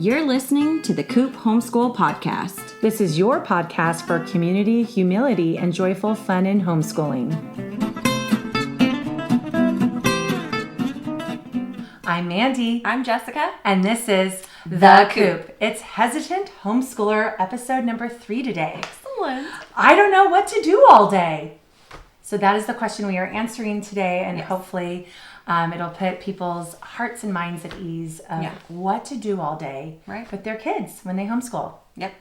You're listening to the Coop Homeschool Podcast. This is your podcast for community, humility, and joyful fun in homeschooling. I'm Mandy. I'm Jessica. And this is The Coop. It's Hesitant Homeschooler episode number 3 today. Excellent. I don't know what to do all day. So that is the question we are answering today, and hopefully it'll put people's hearts and minds at ease of what to do all day with their kids when they homeschool. Yep.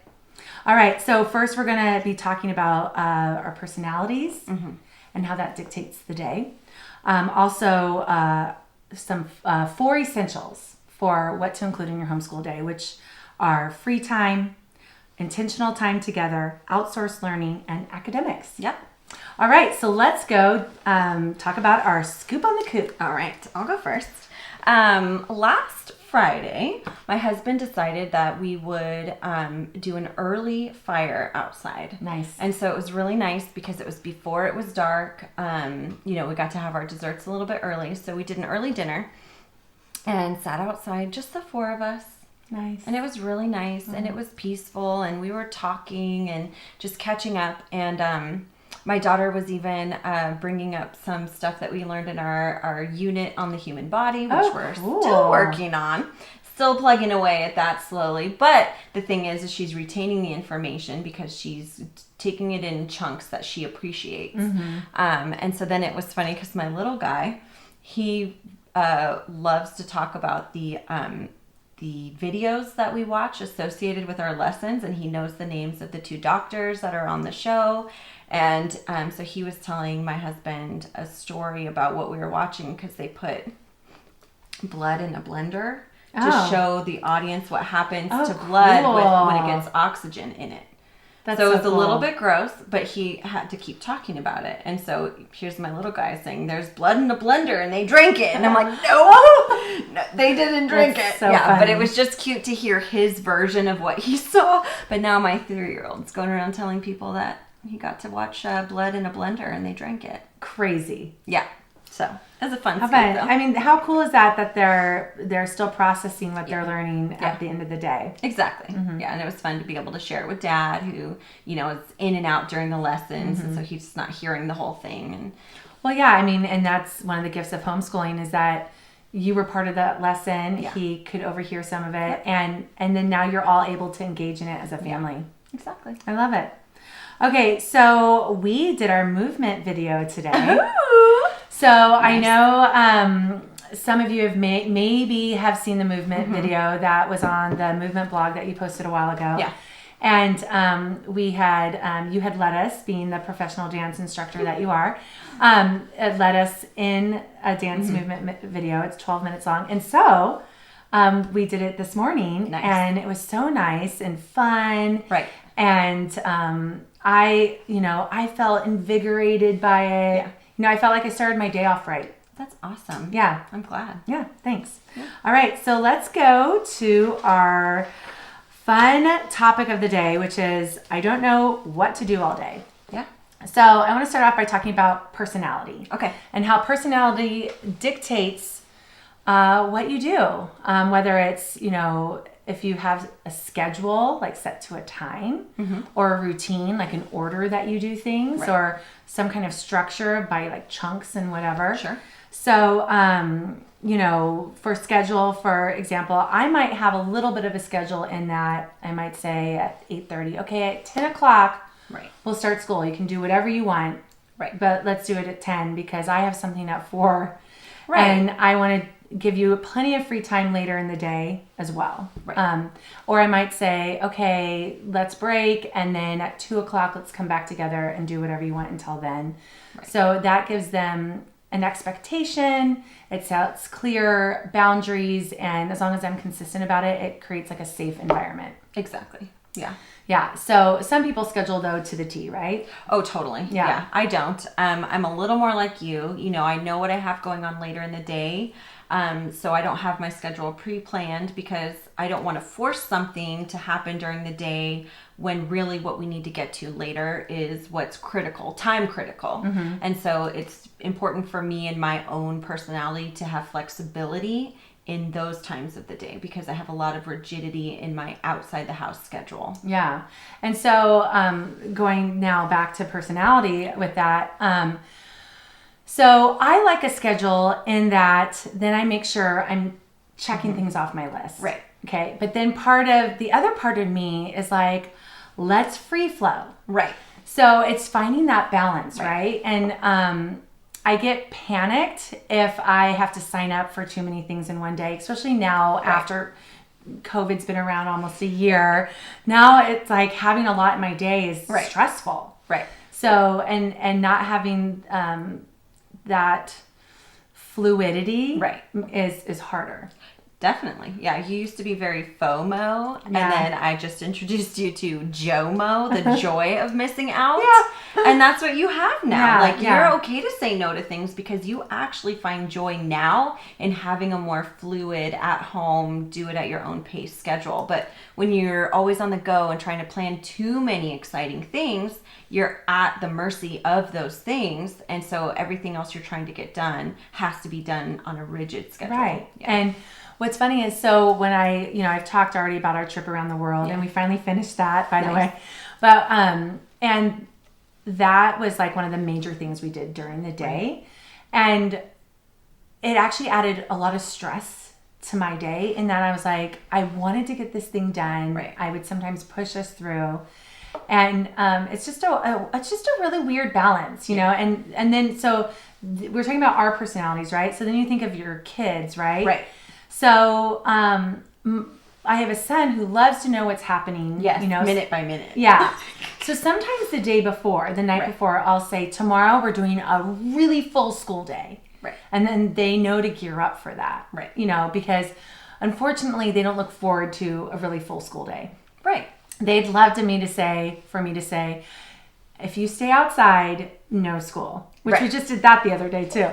All right, so first we're going to be talking about our personalities and how that dictates the day. Also, some 4 essentials for what to include in your homeschool day, which are free time, intentional time together, outsourced learning, and academics. Yep. All right, so let's go talk about our scoop on the coop. All right, I'll go first. Last Friday, my husband decided that we would do an early fire outside. Nice. And so it was really nice because it was before it was dark. We got to have our desserts a little bit early. So we did an early dinner and sat outside, just the 4 of us. Nice. And it was really nice and it was peaceful and we were talking and just catching up. And my daughter was even bringing up some stuff that we learned in our unit on the human body, which we're still working on. Still plugging away at that slowly. But the thing is she's retaining the information because she's taking it in chunks that she appreciates. And so then it was funny because my little guy, he loves to talk about the videos that we watch associated with our lessons, and he knows the names of the 2 doctors that are on the show. And so he was telling my husband a story about what we were watching because they put blood in a blender to show the audience what happens to blood when it gets oxygen in it. So it was a little bit gross, but he had to keep talking about it. And so here's my little guy saying, there's blood in a blender and they drank it. And I'm like, no, they didn't drink it. So funny. But it was just cute to hear his version of what he saw. But now my 3-year-old's going around telling people that he got to watch blood in a blender and they drank it. Crazy. Yeah. So it was a fun scoop, though. I mean, how cool is that they're still processing what they're learning at the end of the day? Exactly. Yeah, and it was fun to be able to share it with Dad, who, is in and out during the lessons, and so he's just not hearing the whole thing. And well, yeah, I mean, and that's one of the gifts of homeschooling is that you were part of that lesson. Yeah. He could overhear some of it, and then now you're all able to engage in it as a family. Yeah, exactly. I love it. Okay, so we did our movement video today. So nice. I know some of you have maybe have seen the movement video that was on the movement blog that you posted a while ago. Yeah. And we had you had led us, being the professional dance instructor that you are, led us in a dance movement video. It's 12 minutes long, and so we did it this morning, and it was so nice and fun. Right. And I felt invigorated by it. Yeah. I felt like I started my day off right. That's awesome. Yeah. I'm glad. Yeah, thanks. Yeah. All right, so let's go to our fun topic of the day, which is I don't know what to do all day. Yeah. So I want to start off by talking about personality. Okay. And how personality dictates what you do. Whether it's, if you have a schedule, like set to a time, or a routine, like an order that you do things, or some kind of structure by like chunks and whatever. Sure. So, for schedule, for example, I might have a little bit of a schedule in that I might say at 8:30, okay, at 10 o'clock, we'll start school. You can do whatever you want, but let's do it at 10 because I have something at 4. And I want to give you plenty of free time later in the day as well. Or I might say, okay, let's break, and then at 2 o'clock, let's come back together and do whatever you want until then. So that gives them an expectation. It sets clear boundaries, and as long as I'm consistent about it, it creates like a safe environment. Exactly. Yeah. Yeah. So some people schedule though to the T, right? Oh, totally. Yeah. I don't. I'm a little more like you. I know what I have going on later in the day. So I don't have my schedule pre-planned because I don't want to force something to happen during the day when really what we need to get to later is what's critical, time critical. And so it's important for me and my own personality to have flexibility in those times of the day because I have a lot of rigidity in my outside the house schedule. Yeah. And so going now back to personality with that, so I like a schedule in that then I make sure I'm checking things off my list. Right. Okay. But then the other part of me is like, let's free flow. Right. So it's finding that balance, right? And I get panicked if I have to sign up for too many things in one day, especially now after COVID's been around almost a year. Now it's like having a lot in my day is stressful. Right. So, and not having that fluidity is harder. Definitely. Yeah. You used to be very FOMO. And then I just introduced you to JOMO, the joy of missing out. Yeah. And that's what you have now. You're okay to say no to things because you actually find joy now in having a more fluid at home, do it at your own pace schedule. But when you're always on the go and trying to plan too many exciting things, you're at the mercy of those things. And so everything else you're trying to get done has to be done on a rigid schedule. Right. Yeah. And what's funny is, so when I've talked already about our trip around the world and we finally finished that, by the way, but, and that was like one of the major things we did during the day. And it actually added a lot of stress to my day in that I was like, I wanted to get this thing done. Right. I would sometimes push us through. And it's just a really weird balance, you know, and then, so we're talking about our personalities, right? So then you think of your kids, right? Right. So, I have a son who loves to know what's happening. Yes, minute by minute. Yeah. So sometimes the night before, I'll say, tomorrow we're doing a really full school day. Right. And then they know to gear up for that. Right. You know, because unfortunately they don't look forward to a really full school day. Right. They'd love for me to say, if you stay outside, no school. Which we just did that the other day too.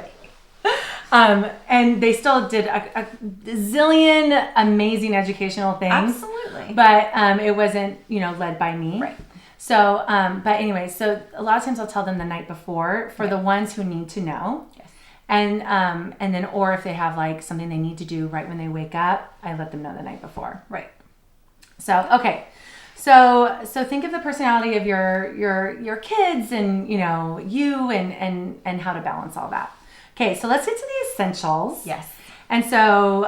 And they still did a zillion amazing educational things. Absolutely. But it wasn't, led by me. Right. So, but anyway, so a lot of times I'll tell them the night before for the ones who need to know. Yes. And then, or if they have like something they need to do right when they wake up, I let them know the night before. Right. So, okay. So think of the personality of your kids and, you and how to balance all that. Okay, so let's get to the essentials. Yes. And so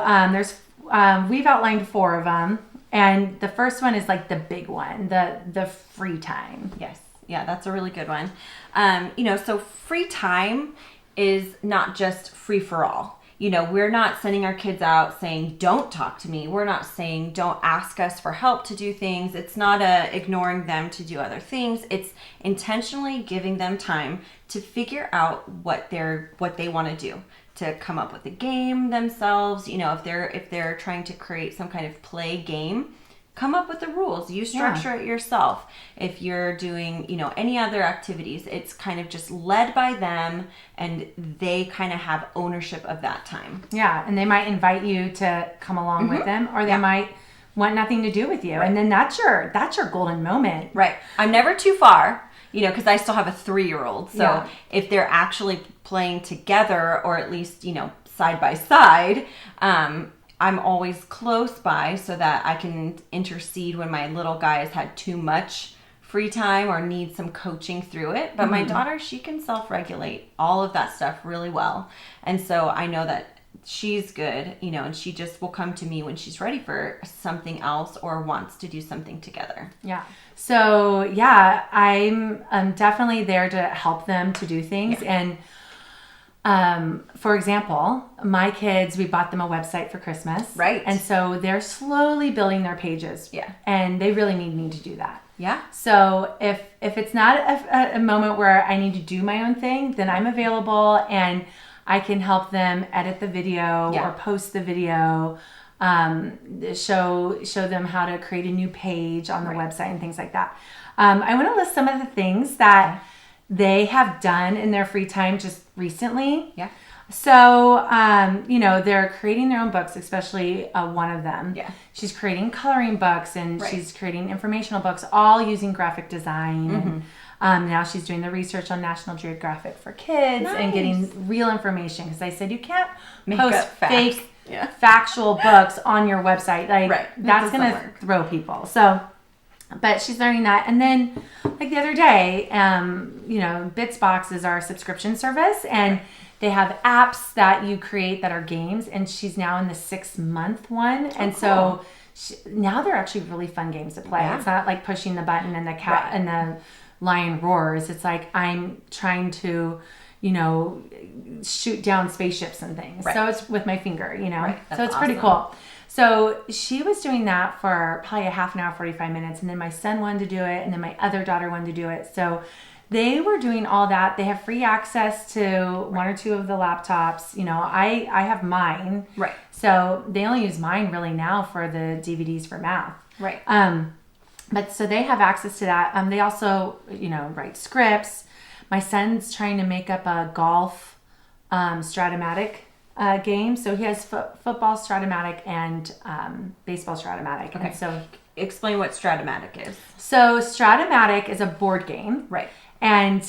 we've outlined 4 of them, and the first one is like the big one, the free time. Yes. Yeah, that's a really good one. So free time is not just free for all. We're not sending our kids out saying, don't talk to me. We're not saying, don't ask us for help to do things. It's not ignoring them to do other things. It's intentionally giving them time to figure out what they want to do, to come up with a game themselves. If they're trying to create some kind of play game, come up with the rules. You structure it yourself. If you're doing, any other activities, it's kind of just led by them and they kind of have ownership of that time. Yeah. And they might invite you to come along with them, or they might want nothing to do with you. Right. And then that's your golden moment. Right. I'm never too far, because I still have a 3-year-old. So if they're actually playing together, or at least, side by side, I'm always close by so that I can intercede when my little guy has had too much free time or needs some coaching through it. But my daughter, she can self-regulate all of that stuff really well. And so I know that she's good, and she just will come to me when she's ready for something else or wants to do something together. Yeah. So, yeah, I'm definitely there to help them to do things. Yeah. And for example, my kids, we bought them a website for Christmas. Right. And so they're slowly building their pages. Yeah. And they really need me to do that. Yeah. So if it's not a moment where I need to do my own thing, then I'm available and I can help them edit the video or post the video, show them how to create a new page on the website and things like that. I want to list some of the things that they have done in their free time just recently. Yeah. So, they're creating their own books, especially one of them. Yeah. She's creating coloring books and she's creating informational books, all using graphic design. Mm-hmm. And now she's doing the research on National Geographic for kids and getting real information. Because I said, you can't post fake factual books on your website. Like, right. that's going to throw people. So, but she's learning that. And then, like the other day, Bitsbox is our subscription service, and they have apps that you create that are games, and she's now in the 6-month one. And so now they're actually really fun games to play. It's not like pushing the button and the cat and the lion roars. It's like I'm trying to, shoot down spaceships and things. Right. So it's with my finger, So it's pretty cool. So she was doing that for probably a half an hour, 45 minutes. And then my son wanted to do it. And then my other daughter wanted to do it. So they were doing all that. They have free access to one or two of the laptops. I have mine. Right. So they only use mine really now for the DVDs for math. Right. But so they have access to that. They also, write scripts. My son's trying to make up a golf Stratomatic game. So he has football Stratomatic and baseball Stratomatic. Okay. And so explain what Stratomatic is. So Stratomatic is a board game. Right. And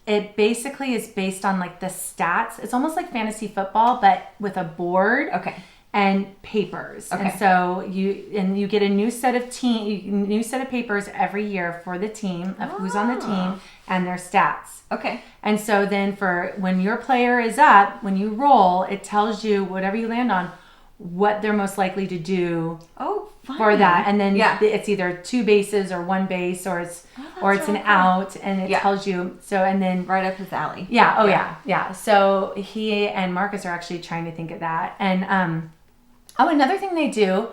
it basically is based on like the stats. It's almost like fantasy football, but with a board. Okay. And papers. Okay. And so you get a new set of papers every year for the team of who's on the team and their stats. Okay. And so then for when your player is up, when you roll, it tells you whatever you land on, what they're most likely to do for that. And then it's either 2 bases or 1 base or it's an out, and it tells you. So, and then right up his alley. Yeah. Yeah. So he and Marcus are actually trying to think of that. And, another thing they do,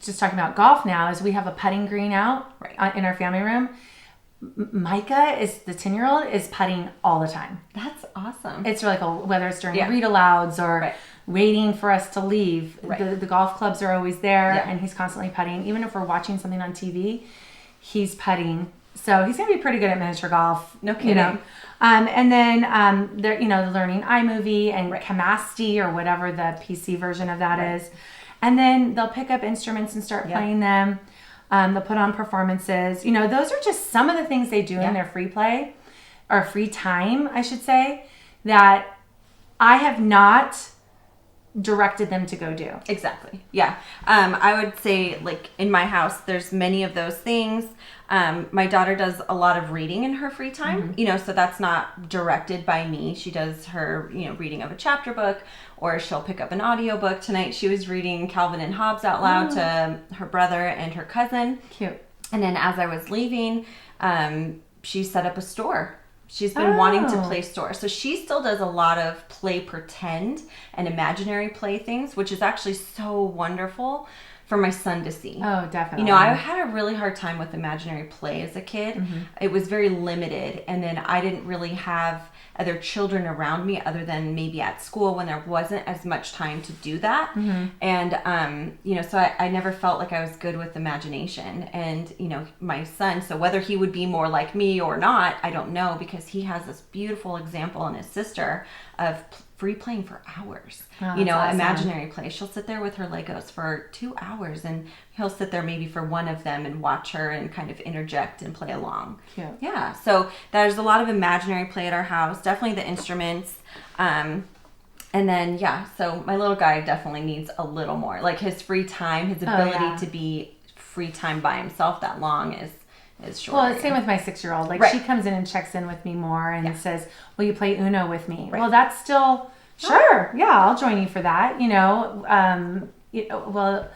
just talking about golf now, is we have a putting green out in our family room. Micah the 10-year-old is putting all the time. That's awesome. It's really cool, whether it's during read alouds or waiting for us to leave. The golf clubs are always there, and he's constantly putting. Even if we're watching something on TV, he's putting. So he's going to be pretty good at miniature golf. No kidding. And then they're learning iMovie and Camasti or whatever the PC version of that is. And then they'll pick up instruments and start playing them. They'll put on performances. Those are just some of the things they do in their free play, or free time, I should say, that I have not directed them to go do. Exactly. Yeah. I would say, like, in my house, there's many of those things. My daughter does a lot of reading in her free time, so that's not directed by me. She does her, reading of a chapter book, or she'll pick up an audiobook. Tonight she was reading Calvin and Hobbes out loud to her brother and her cousin. Cute. And then as I was leaving, she set up a store. She's been wanting to play store. So she still does a lot of play pretend and imaginary play things, which is actually so wonderful for my son to see. Oh, definitely. I had a really hard time with imaginary play as a kid. Mm-hmm. It was very limited. And then I didn't really have other children around me other than maybe at school when there wasn't as much time to do that. Mm-hmm. And, so I never felt like I was good with imagination. And, my son, so whether he would be more like me or not, I don't know, because he has this beautiful example in his sister of free playing for hours. Oh, awesome. Imaginary play. She'll sit there with her Legos for 2 hours, and he'll sit there maybe for one of them and watch her and kind of interject and play along. Cute. Yeah. So there's a lot of imaginary play at our house. Definitely the instruments. And then, so my little guy definitely needs a little more. Like his free time, his ability to be free time by himself that long is short. Well, it's same with my 6-year-old. Like she comes in and checks in with me more and says, "Will you play Uno with me?" Right. Well, that's still sure. Yeah, I'll join you for that. Well,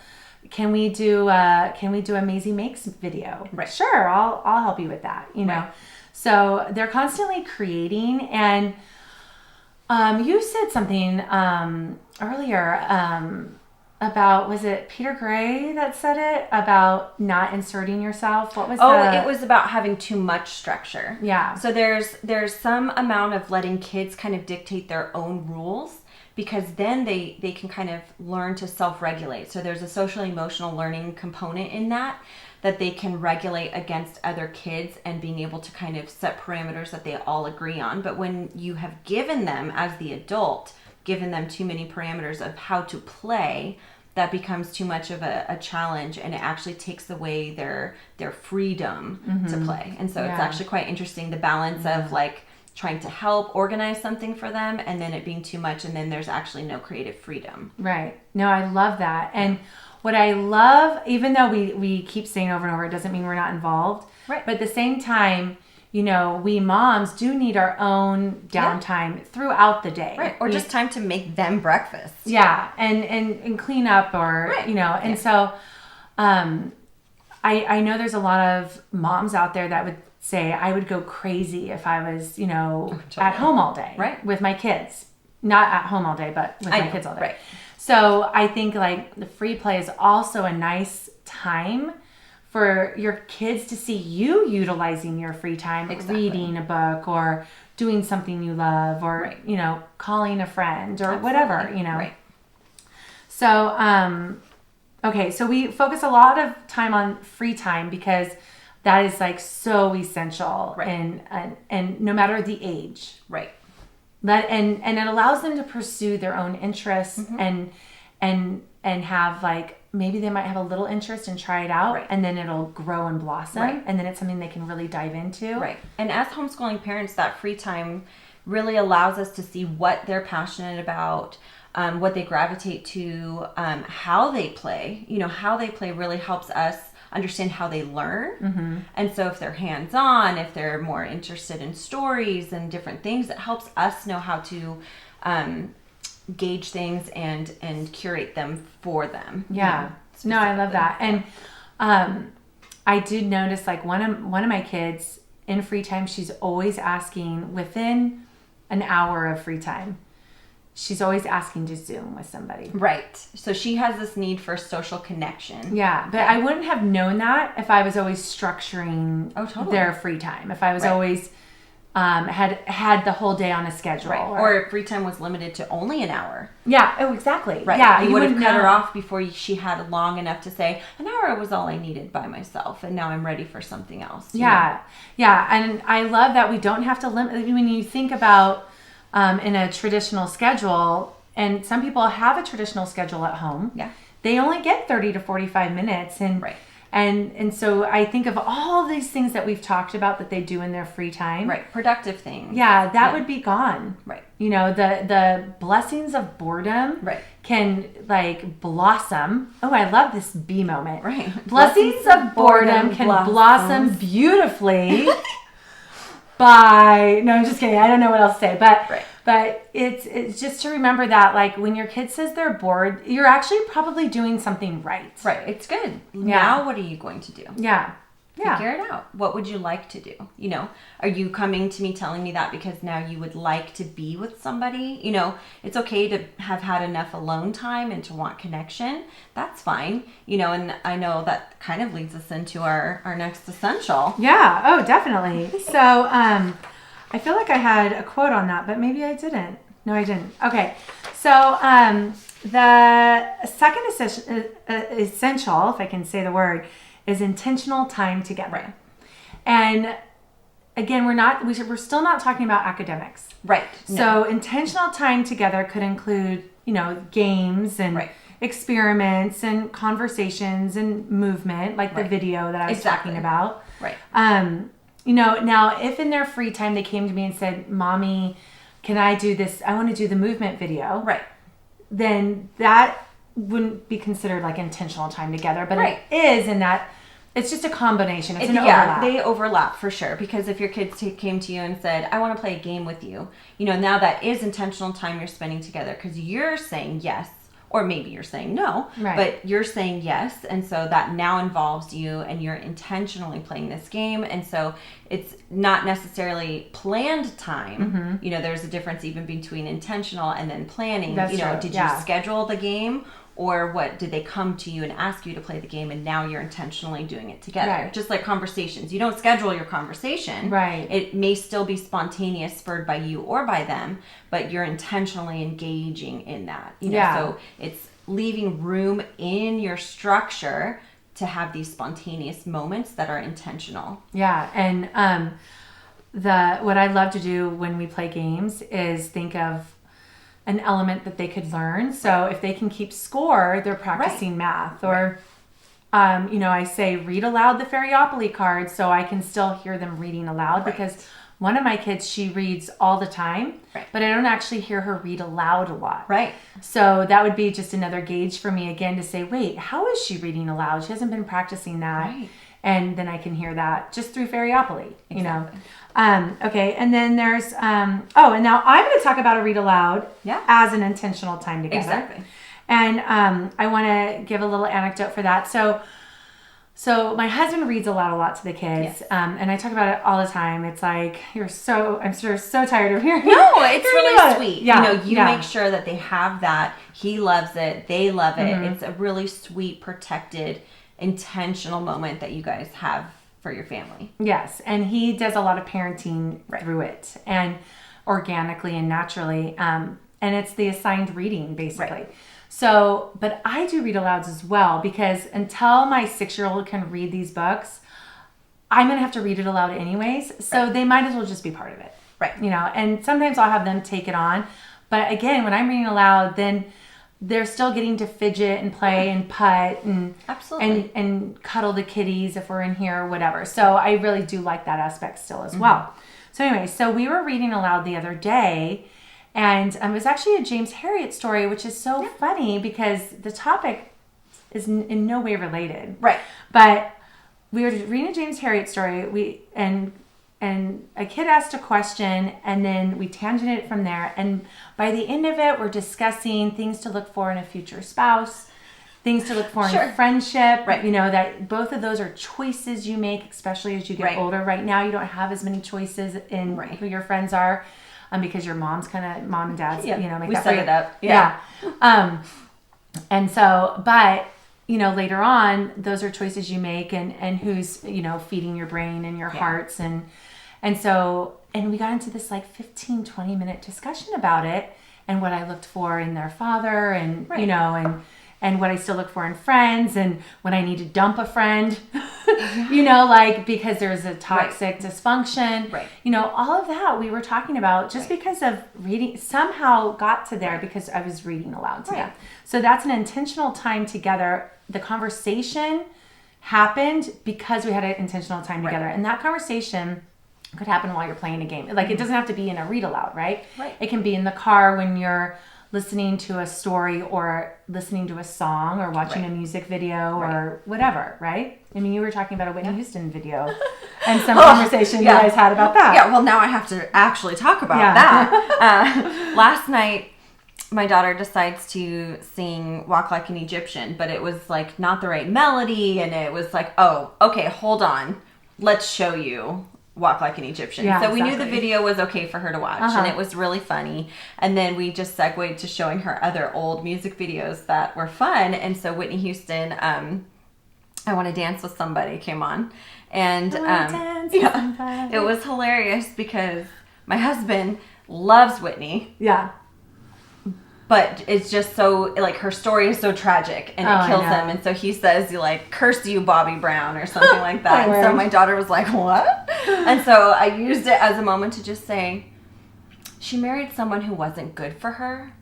can we do a Maisie Makes video? Right. Sure, I'll help you with that. Right. So they're constantly creating. And you said something earlier about, was it Peter Gray that said it, about not inserting yourself? What was it was about having too much structure. Yeah. So there's some amount of letting kids kind of dictate their own rules, because then they can kind of learn to self-regulate. So there's a social emotional learning component in that they can regulate against other kids and being able to kind of set parameters that they all agree on. But when you have given them, as the adult, given them too many parameters of how to play, that becomes too much of a challenge, and it actually takes away their freedom to play. And so it's actually quite interesting, the balance of like trying to help organize something for them, and then it being too much, and then there's actually no creative freedom. Right. No, I love that. And what I love, even though we keep saying over and over, it doesn't mean we're not involved. Right. But at the same time, we moms do need our own downtime throughout the day. Right. Or just time to make them breakfast. Yeah. And clean up or, and so I know there's a lot of moms out there that would say I would go crazy if I was, at home all day. Right. With my kids. Not at home all day, but with my kids all day. Right. So I think like the free play is also a nice time for your kids to see you utilizing your free time, reading a book or doing something you love or, calling a friend or whatever, Right. So, okay. So we focus a lot of time on free time because that is like so essential and no matter the age. Right. And it allows them to pursue their own interests and have like maybe they might have a little interest and try it out and then it'll grow and blossom and then it's something they can really dive into. Right. And as homeschooling parents, that free time really allows us to see what they're passionate about, what they gravitate to, how they play. How they play really helps us understand how they learn. And so if they're hands-on, if they're more interested in stories and different things, it helps us know how to gauge things and curate them for them. Yeah. No, I love that. And I did notice like one of my kids in free time, she's always asking within an hour of free time. She's always asking to Zoom with somebody. Right. So she has this need for social connection. Yeah. But I wouldn't have known that if I was always structuring their free time. If I was always had the whole day on a schedule. Right. Or if free time was limited to only an hour. Yeah. Oh, exactly. Right. Yeah. You would have cut her off before she had long enough to say, an hour was all I needed by myself. And now I'm ready for something else. Yeah. Yeah. And I love that we don't have to limit. When you think about in a traditional schedule, and some people have a traditional schedule at home. Yeah. They only get 30 to 45 minutes. And so I think of all these things that we've talked about that they do in their free time. Right. Productive things. Yeah, that would be gone. Right. The blessings of boredom can like blossom. Oh, I love this B moment. Right. Blessings of boredom can blossom beautifully by, no, I'm just kidding. I don't know what else to say, but it's just to remember that like when your kid says they're bored, you're actually probably doing something right. Right. It's good. Yeah. Now what are you going to do? Yeah. Figure it out. What would you like to do? Are you coming to me telling me that because now you would like to be with somebody? It's okay to have had enough alone time and to want connection. That's fine. And I know that kind of leads us into our next essential. Yeah. Oh, definitely. So, I feel like I had a quote on that, but maybe I didn't. No, I didn't. Okay. So, the second essential, if I can say the word, is intentional time together. Right. And again, we're still not talking about academics. Right. So intentional time together could include, games and experiments and conversations and movement, like the video that I was talking about. Right. Now if in their free time they came to me and said, Mommy, can I do this? I want to do the movement video. Right. Then that wouldn't be considered like intentional time together, but it is in that it's just a combination. It's an overlap. They overlap for sure. Because if your kids came to you and said, I want to play a game with you, now that is intentional time you're spending together because you're saying yes, or maybe you're saying no, but you're saying yes. And so that now involves you and you're intentionally playing this game. And so it's not necessarily planned time. There's a difference even between intentional and then planning. That's true. Did you schedule the game? Or what, did they come to you and ask you to play the game and now you're intentionally doing it together? Right. Just like conversations. You don't schedule your conversation. Right. It may still be spontaneous, spurred by you or by them, but you're intentionally engaging in that. So it's leaving room in your structure to have these spontaneous moments that are intentional. Yeah. And what I love to do when we play games is think of an element that they could learn. So if they can keep score, they're practicing math. Or, I say read aloud the Fairyopoly cards so I can still hear them reading aloud because one of my kids, she reads all the time, right. but I don't actually hear her read aloud a lot. Right. So that would be just another gauge for me again to say, wait, how is she reading aloud? She hasn't been practicing that. Right. And then I can hear that just through Variopoly, exactly. you know. Okay, and then there's, and now I'm going to talk about a read aloud as an intentional time together. Exactly. And I want to give a little anecdote for that. So my husband reads aloud a lot to the kids, Yes. and I talk about it all the time. It's like, I'm sure so tired of hearing No, it's really sweet. Yeah. You make sure that they have that. He loves it. They love it. Mm-hmm. It's a really sweet, protected, intentional moment that you guys have for your family. Yes, and he does a lot of parenting through it, and organically and naturally, and it's the assigned reading basically. Right. So, but I do read alouds as well, because until my 6-year-old can read these books, I'm gonna have to read it aloud anyways. So they might as well just be part of it, right? You know, and sometimes I'll have them take it on, but again, when I'm reading aloud, then they're still getting to fidget and play and putt and absolutely and cuddle the kitties if we're in here or whatever. So I really do like that aspect still as well. So anyway, so we were reading aloud the other day, and it was actually a James Herriot story, which is so funny because the topic is in no way related. Right. But we were reading a James Herriot story. And a kid asked a question, and then we tangented it from there. And by the end of it, we're discussing things to look for in a future spouse, things to look for in friendship. Right. You know, that both of those are choices you make, especially as you get older. Right now, you don't have as many choices in who your friends are, because your mom and dad's, you know, make we that set it up. Yeah. And so, but you know, later on, those are choices you make, and who's, you know, feeding your brain and your hearts, and so, and we got into this like 15-20 minute discussion about it, and what I looked for in their father, and you know, and what I still look for in friends, and when I need to dump a friend, you know, like because there's a toxic dysfunction, you know, all of that we were talking about just because of reading, somehow got to there because I was reading aloud to them. So that's an intentional time together. The conversation happened because we had an intentional time together, and that conversation could happen while you're playing a game. Like it doesn't have to be in a read aloud, right? It can be in the car when you're listening to a story or listening to a song or watching a music video or whatever, right? I mean, you were talking about a Whitney Houston video and some conversation you guys had about that. Yeah, well, now I have to actually talk about that. Last night, my daughter decides to sing Walk Like an Egyptian, but it was like not the right melody, and it was like, oh, okay, hold on. Let's show you Walk Like an Egyptian. So we knew the video was okay for her to watch, and it was really funny. And then we just segued to showing her other old music videos that were fun. And so Whitney Houston, I Want to Dance with Somebody came on. And it was hilarious because my husband loves Whitney. Yeah. But it's just so, like, her story is so tragic, and it kills him. And so he says, like, curse you, Bobby Brown, or something like that. And so my daughter was like, what? And so I used it as a moment to just say, she married someone who wasn't good for her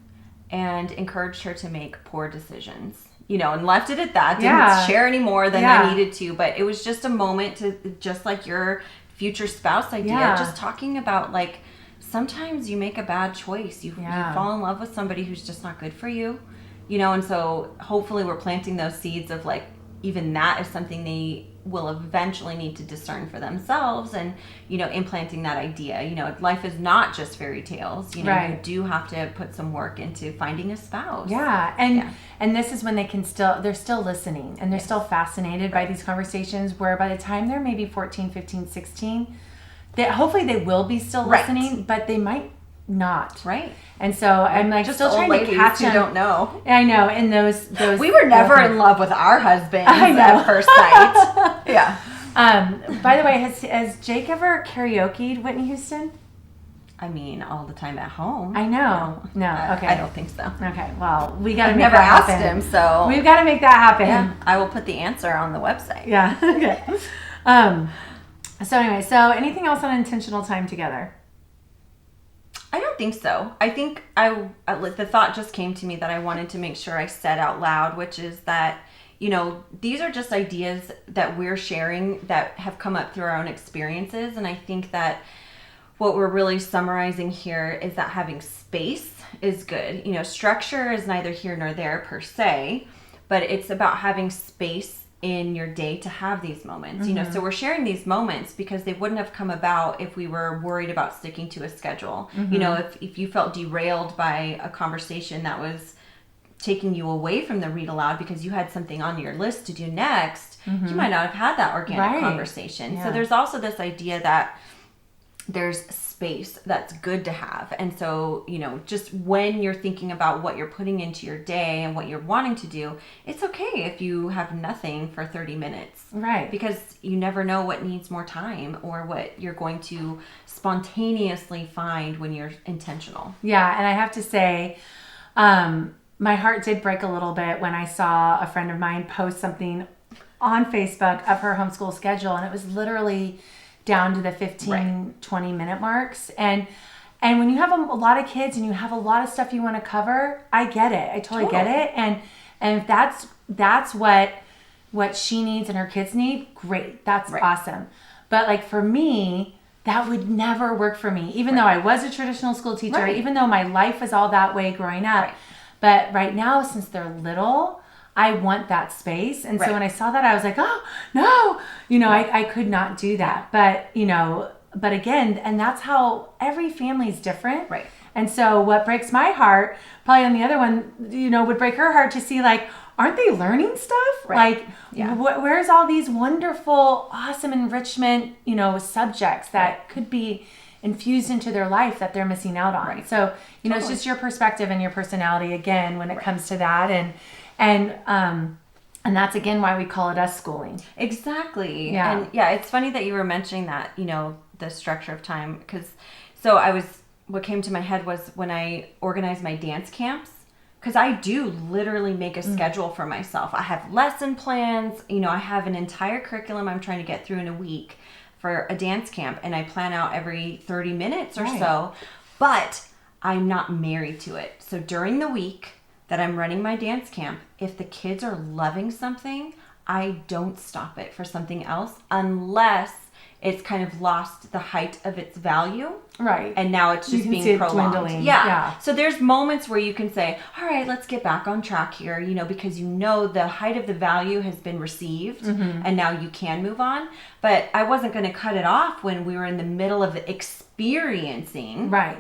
and encouraged her to make poor decisions. You know, and left it at that. Didn't share any more than I needed to. But it was just a moment to, just like your future spouse idea, just talking about, like, sometimes you make a bad choice. You fall in love with somebody who's just not good for you, you know, and so hopefully we're planting those seeds of, like, even that is something they will eventually need to discern for themselves, and, you know, implanting that idea, you know, life is not just fairy tales, you know, you do have to put some work into finding a spouse. And this is when they're still listening, and they're still fascinated by these conversations, where by the time they're maybe 14, 15, 16, hopefully they will be still listening, but they might not. Right. And so I'm like just still trying to catch them. Who don't know. I know. And those we were never in love with our husbands at first sight. By the way, has Jake ever karaoke'd Whitney Houston? I mean, all the time at home. I know. No. Okay. I don't think so. Okay. Well, we got to make never that asked happen. him, so we've got to make that happen. Yeah. I will put the answer on the website. Yeah. Okay. So anyway, so anything else on intentional time together? I don't think so. I think the thought just came to me that I wanted to make sure I said out loud, which is that, you know, these are just ideas that we're sharing that have come up through our own experiences. And I think that what we're really summarizing here is that having space is good. Structure is neither here nor there per se, but it's about having space in your day to have these moments. So we're sharing these moments because they wouldn't have come about if we were worried about sticking to a schedule. If you felt derailed by a conversation that was taking you away from the read aloud because you had something on your list to do next, you might not have had that organic conversation. So there's also this idea that there's space that's good to have. And so, just when you're thinking about what you're putting into your day and what you're wanting to do, it's okay if you have nothing for 30 minutes. Right. Because you never know what needs more time or what you're going to spontaneously find when you're intentional. Yeah. And I have to say, my heart did break a little bit when I saw a friend of mine post something on Facebook of her homeschool schedule. And it was literally down to the 15, 20 minute marks. And when you have a lot of kids and you have a lot of stuff you want to cover, I get it. I totally get it. And if that's what she needs and her kids need, great. That's awesome. But like for me, that would never work for me, even though I was a traditional school teacher, even though my life was all that way growing up. But right now, since they're little, I want that space. And so when I saw that, I was like, oh, no, I could not do that. But, but again, and that's how every family is different. Right. And so what breaks my heart, probably on the other one, would break her heart to see like, aren't they learning stuff? Right. Like, where's all these wonderful, awesome enrichment, subjects that could be infused into their life that they're missing out on. Right. So, it's just your perspective and your personality again, when it comes to that. And that's again why we call it us schooling. Exactly. Yeah. And it's funny that you were mentioning that, the structure of time, because what came to my head was when I organized my dance camps, because I do literally make a schedule for myself. I have lesson plans, I have an entire curriculum I'm trying to get through in a week for a dance camp, and I plan out every 30 minutes or so, but I'm not married to it. So during the week that I'm running my dance camp, if the kids are loving something, I don't stop it for something else unless it's kind of lost the height of its value. Right. And now it's just being prolonged. Dwindling. Yeah. So there's moments where you can say, all right, let's get back on track here, because the height of the value has been received and now you can move on. But I wasn't going to cut it off when we were in the middle of experiencing. Right.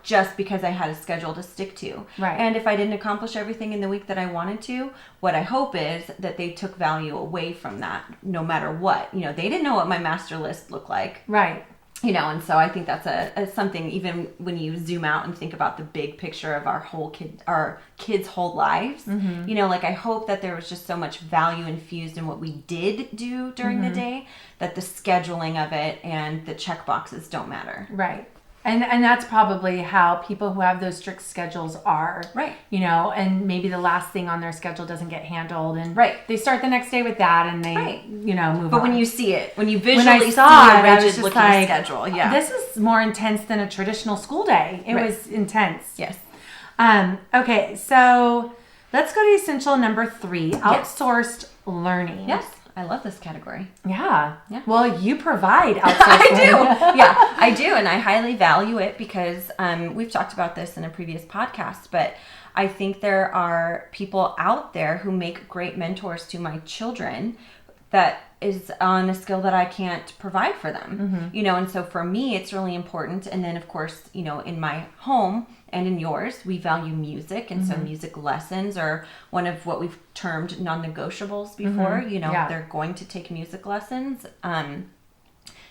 Just because I had a schedule to stick to. Right. And if I didn't accomplish everything in the week that I wanted to, what I hope is that they took value away from that no matter what. They didn't know what my master list looked like. Right. And so I think that's a something, even when you zoom out and think about the big picture of our kids' whole lives, like I hope that there was just so much value infused in what we did do during the day that the scheduling of it and the check boxes don't matter. Right. And that's probably how people who have those strict schedules are. Right. And maybe the last thing on their schedule doesn't get handled. And they start the next day with that and they, move on. But when you see it, when you visually see a rigid looking schedule, this is more intense than a traditional school day. It was intense. Yes. Okay, so let's go to essential number 3, outsourced learning. Yes. I love this category. Yeah. Well, you provide outsourced I do. Yeah, I do. And I highly value it because we've talked about this in a previous podcast, but I think there are people out there who make great mentors to my children that is on a skill that I can't provide for them. And so for me, it's really important. And then of course, in my home and in yours, we value music. And so music lessons are one of what we've termed non-negotiables before. They're going to take music lessons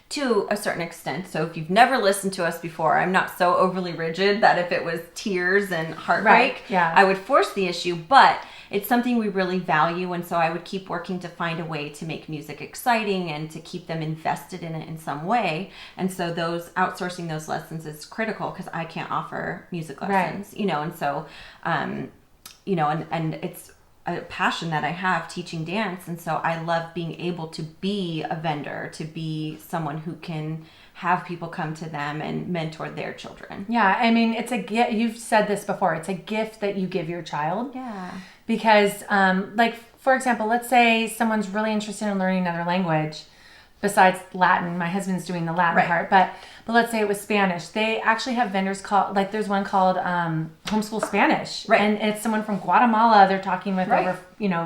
to a certain extent. So if you've never listened to us before, I'm not so overly rigid that if it was tears and heartbreak, I would force the issue. But it's something we really value, and so I would keep working to find a way to make music exciting and to keep them invested in it in some way. And so outsourcing those lessons is critical because I can't offer music lessons, and so, and it's a passion that I have teaching dance, and so I love being able to be a vendor, to be someone who can have people come to them and mentor their children. Yeah, I mean, it's a gift. You've said this before. It's a gift that you give your child. Yeah. Because, like, for example, let's say someone's really interested in learning another language, besides Latin. My husband's doing the Latin part, but let's say it was Spanish. They actually have vendors called, like there's one called Homeschool Spanish. Right. And it's someone from Guatemala they're talking with over,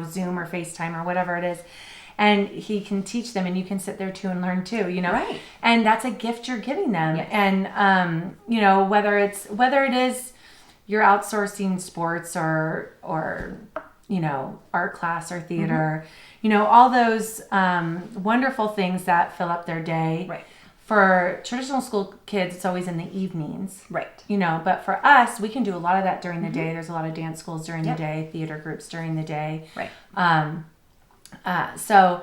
Zoom or FaceTime or whatever it is. And he can teach them, and you can sit there too and learn too, Right. And that's a gift you're giving them. Yes. And, whether it is you're outsourcing sports or art class or theater, all those wonderful things that fill up their day. Right. For traditional school kids, it's always in the evenings. Right. But for us, we can do a lot of that during the day. There's a lot of dance schools during the day, theater groups during the day. Right. So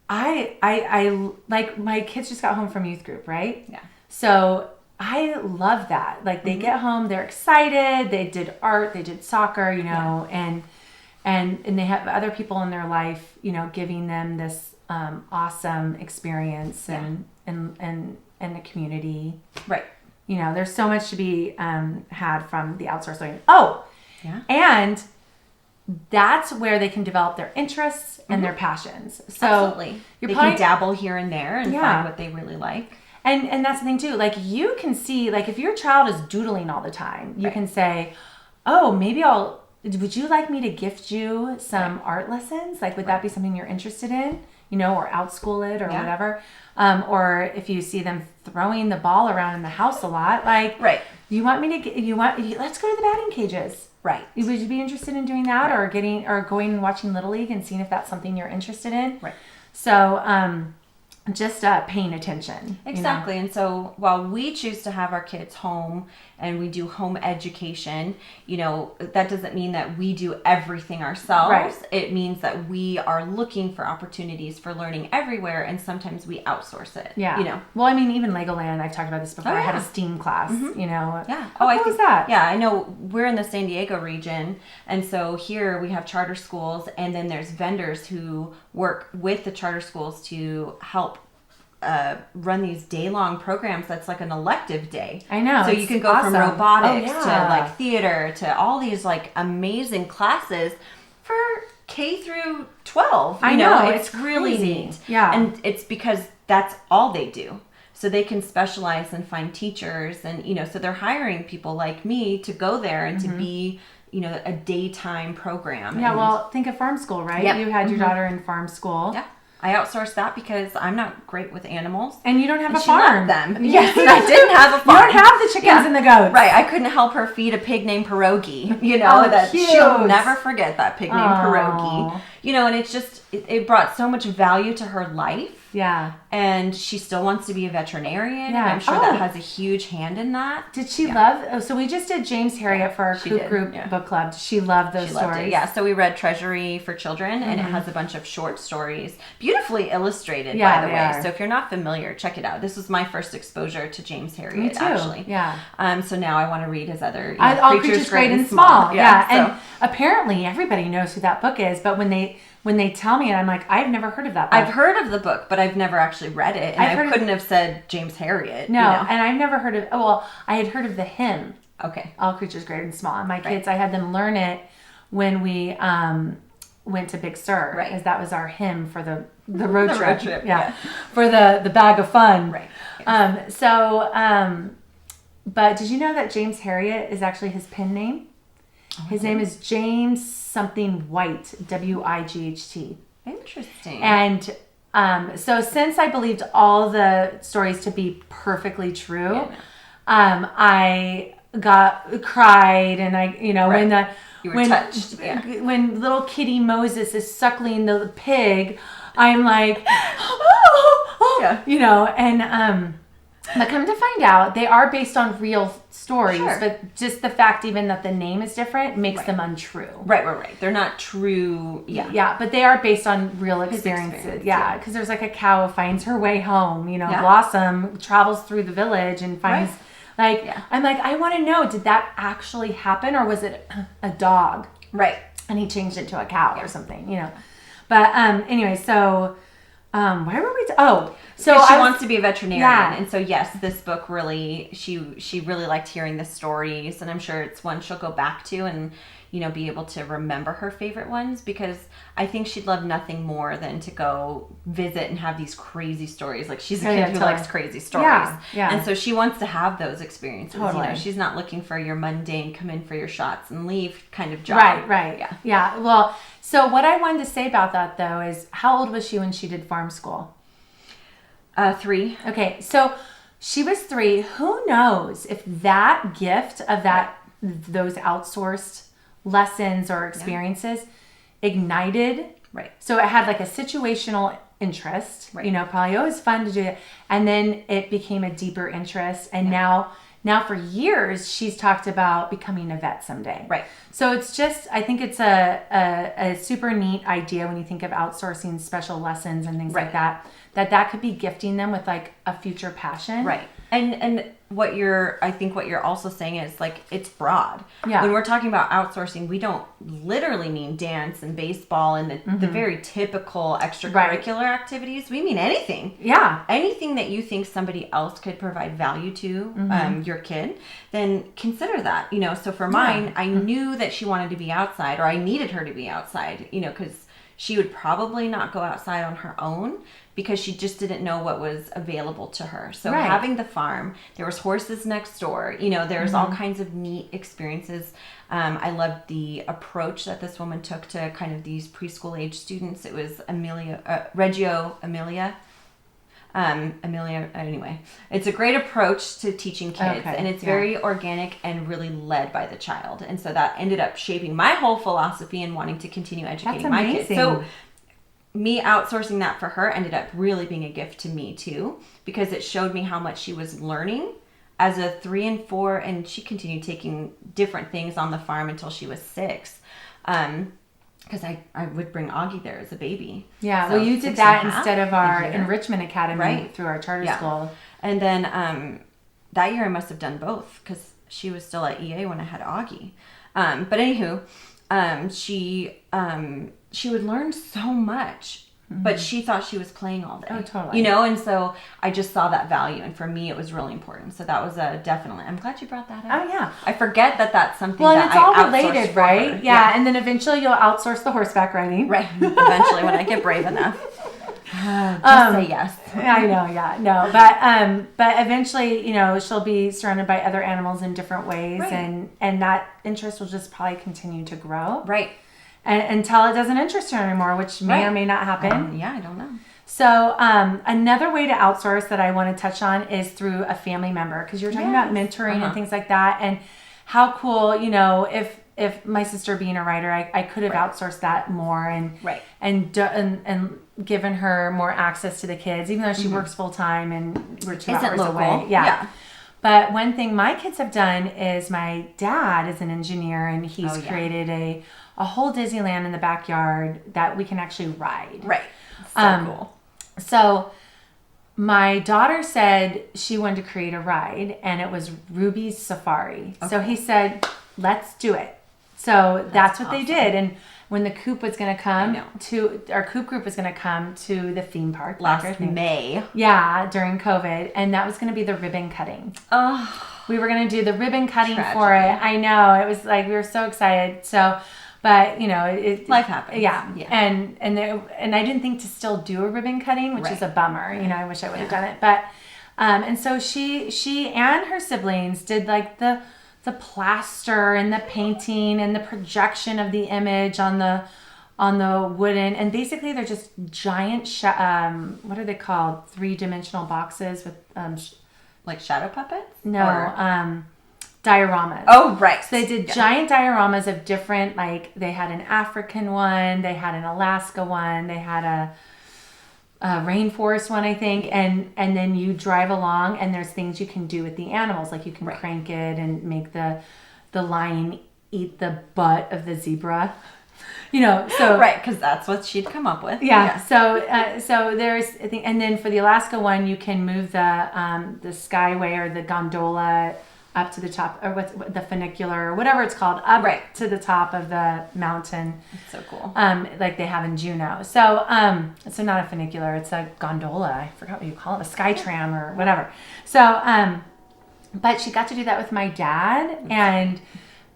I like, my kids just got home from youth group, right? Yeah. So I love that. Like they get home, they're excited. They did art, they did soccer, and they have other people in their life, giving them this awesome experience and the community. Right. There's so much to be had from the outsourced learning. Oh, yeah. And that's where they can develop their interests and their passions. So absolutely. They can dabble here and there and find what they really like. And that's the thing too. Like you can see, like if your child is doodling all the time, you can say, oh, maybe would you like me to gift you some art lessons? Like, would that be something you're interested in? Or outschool it or whatever. Or if you see them throwing the ball around in the house a lot, like, you want me to let's go to the batting cages. Right. Would you be interested in doing that or going and watching Little League and seeing if that's something you're interested in? Right. So, just paying attention. Exactly. And so while we choose to have our kids home and we do home education, that doesn't mean that we do everything ourselves. Right. It means that we are looking for opportunities for learning everywhere, and sometimes we outsource it. Yeah. Well, I mean, even Legoland, I've talked about this before. I had a STEAM class, Yeah. How cool is that? Yeah, I know we're in the San Diego region, and so here we have charter schools, and then there's vendors who work with the charter schools to help run these day-long programs. That's like an elective day. I know. So you can go from robotics to like theater to all these like amazing classes for K through 12. I know. It's really neat. Yeah. And it's because that's all they do. So they can specialize and find teachers, and so they're hiring people like me to go there and to be a daytime program. Yeah. Well, think of farm school, right? Yep. You had your daughter in farm school. Yeah. I outsourced that because I'm not great with animals. And you don't have a she farm. loved them. Yes, I didn't have a farm. You don't have the chickens and the goats. Right. I couldn't help her feed a pig named Pierogi. That cute. she'll never forget that pig named Pierogi. And it's just, it brought so much value to her life. Yeah. And she still wants to be a veterinarian. Yeah. And I'm sure that has a huge hand in that. Did she love? So we just did James Harriet for our Coop Group book club. She loved those stories. Loved it. Yeah. So we read Treasury for Children, and it has a bunch of short stories, beautifully illustrated, by the way. So if you're not familiar, check it out. This was my first exposure to James Harriet. Me too. Actually. Yeah. So now I want to read his other All Creatures Great and Small. Yeah. So. And apparently everybody knows who that book is, but when they tell me it, I'm like, I've never heard of that book. I've heard of the book, but I've never actually read it. And I couldn't have said James Harriet. No, and I've never heard of, I had heard of the hymn. Okay. All Creatures Great and Small. And my kids, I had them learn it when we went to Big Sur. Right. As that was our hymn for the road trip. Road trip, yeah. For the bag of fun. Right. Yes. But did you know that James Harriet is actually his pen name? His name is James something White, Wight. Interesting. And so since I believed all the stories to be perfectly true, I cried, and when touched. when little kitty Moses is suckling the pig, I'm like, but come to find out, they are based on real stories, but just the fact even that the name is different makes them untrue. Right. They're not true. Yeah, but they are based on real experiences. Yeah, because there's like a cow finds her way home. Blossom travels through the village and finds I'm like, I want to know, did that actually happen, or was it a dog? Right. And he changed it to a cow or something, But anyway, so why were we? So she wants to be a veterinarian, and so yes, this book really, she really liked hearing the stories, and I'm sure it's one she'll go back to and be able to remember her favorite ones, because I think she'd love nothing more than to go visit and have these crazy stories. Like, she's a kid who likes crazy stories. Yeah. And so she wants to have those experiences. Totally. She's not looking for your mundane, come in for your shots and leave kind of job. Right. Yeah. Well, so what I wanted to say about that, though, is how old was she when she did farm school? 3. Okay, so she was 3. Who knows if that gift of those outsourced lessons or experiences ignited. Right. So it had like a situational interest. Right. Probably always fun to do it, and then it became a deeper interest. And now for years she's talked about becoming a vet someday. Right. So it's just, I think it's a super neat idea when you think of outsourcing special lessons and things like that could be gifting them with like a future passion. Right. And I think what you're also saying is, like, it's broad. Yeah. When we're talking about outsourcing, we don't literally mean dance and baseball and the very typical extracurricular activities. We mean anything. Yeah. Anything that you think somebody else could provide value to your kid, then consider that. So for mine, I knew that she wanted to be outside, or I needed her to be outside, because she would probably not go outside on her own, because she just didn't know what was available to her. So having the farm, there was horses next door, there's all kinds of neat experiences. I loved the approach that this woman took to kind of these preschool age students. It was Reggio Emilia. Anyway, it's a great approach to teaching kids, and it's very organic and really led by the child. And so that ended up shaping my whole philosophy and wanting to continue educating my kids. So me outsourcing that for her ended up really being a gift to me too, because it showed me how much she was learning as a 3 and 4, and she continued taking different things on the farm until she was 6. Because I would bring Augie there as a baby. Yeah, so well, you did that instead of our enrichment academy through our charter school. And then that year I must have done both, because she was still at EA when I had Augie. But anywho, she would learn so much, but she thought she was playing all day. Oh, totally. And so I just saw that value, and for me it was really important. So that was definitely, I'm glad you brought that up. Oh, yeah. I forget that that's something that it's all I related, right? Yeah, and then eventually you'll outsource the horseback riding. Right, eventually when I get brave enough. Just say yes. I know, yeah, no, but eventually, she'll be surrounded by other animals in different ways, and that interest will just probably continue to grow. Right. Until it doesn't interest her anymore, which may or may not happen. I don't know. So another way to outsource that I want to touch on is through a family member, because you were talking about mentoring and things like that, and how cool, if my sister being a writer, I could have outsourced that more and given her more access to the kids, even though she works full time and we're 2 hours away. Yeah. But one thing my kids have done is, my dad is an engineer, and he's created a whole Disneyland in the backyard that we can actually ride. Right. So cool. So my daughter said she wanted to create a ride, and it was Ruby's Safari. Okay. So he said, let's do it. So that's what they did. And when the coop was going to come our coop group was going to come to the theme park last May. Yeah, during COVID. And that was going to be the ribbon cutting. Oh. We were going to do the ribbon cutting for it. I know. It was like, we were so excited. So, but life happens. Yeah. And I didn't think to still do a ribbon cutting, which is a bummer. I wish I would have done it. But, and so she and her siblings did like the plaster and the painting and the projection of the image on the wooden, and basically they're just giant what are they called, 3-dimensional boxes with like shadow puppets? No, dioramas. Oh, right. So they did giant dioramas of different, like they had an African one, they had an Alaska one, they had a rainforest one, I think, and then you drive along, and there's things you can do with the animals, like you can crank it and make the lion eat the butt of the zebra, so right, because that's what she'd come up with. So there's, I think, and then for the Alaska one, you can move the skyway or the gondola up to the top, or what's the funicular, or whatever it's called, up to the top of the mountain. It's so cool. Like they have in Juneau. So, so not a funicular, it's a gondola. I forgot what you call it, a sky tram or whatever. So, but she got to do that with my dad, and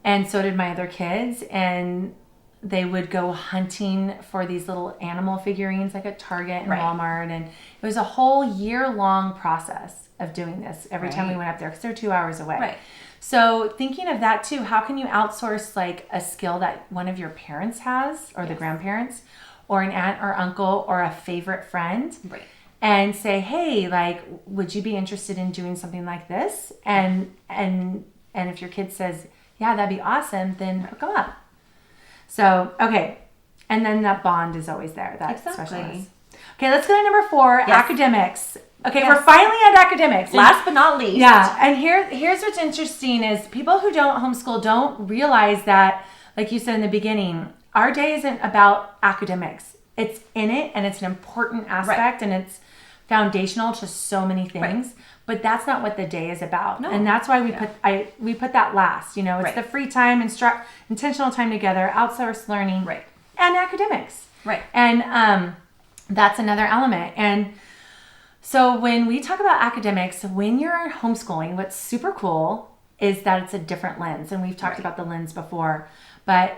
And so did my other kids. And they would go hunting for these little animal figurines like at Target and Walmart. And it was a whole year-long process of doing this every time we went up there because they're 2 hours away. Right. So thinking of that too, how can you outsource like a skill that one of your parents has or the grandparents or an aunt or uncle or a favorite friend? Right. And say, hey, like, would you be interested in doing something like this? And if your kid says, yeah, that'd be awesome, then hook them up. So, okay. And then that bond is always there. That specialist. Okay, let's go to number 4, academics. Okay, we're finally at academics. Last but not least. Yeah, and here's what's interesting is people who don't homeschool don't realize that, like you said in the beginning, our day isn't about academics. It's in it, and it's an important aspect, and it's foundational to so many things. But that's not what the day is about. No. And that's why we put that last. You know, it's the free time, intentional time together, outsourced learning, and academics. Right. And that's another element. And so when we talk about academics, when you're homeschooling, what's super cool is that it's a different lens. And we've talked about the lens before. But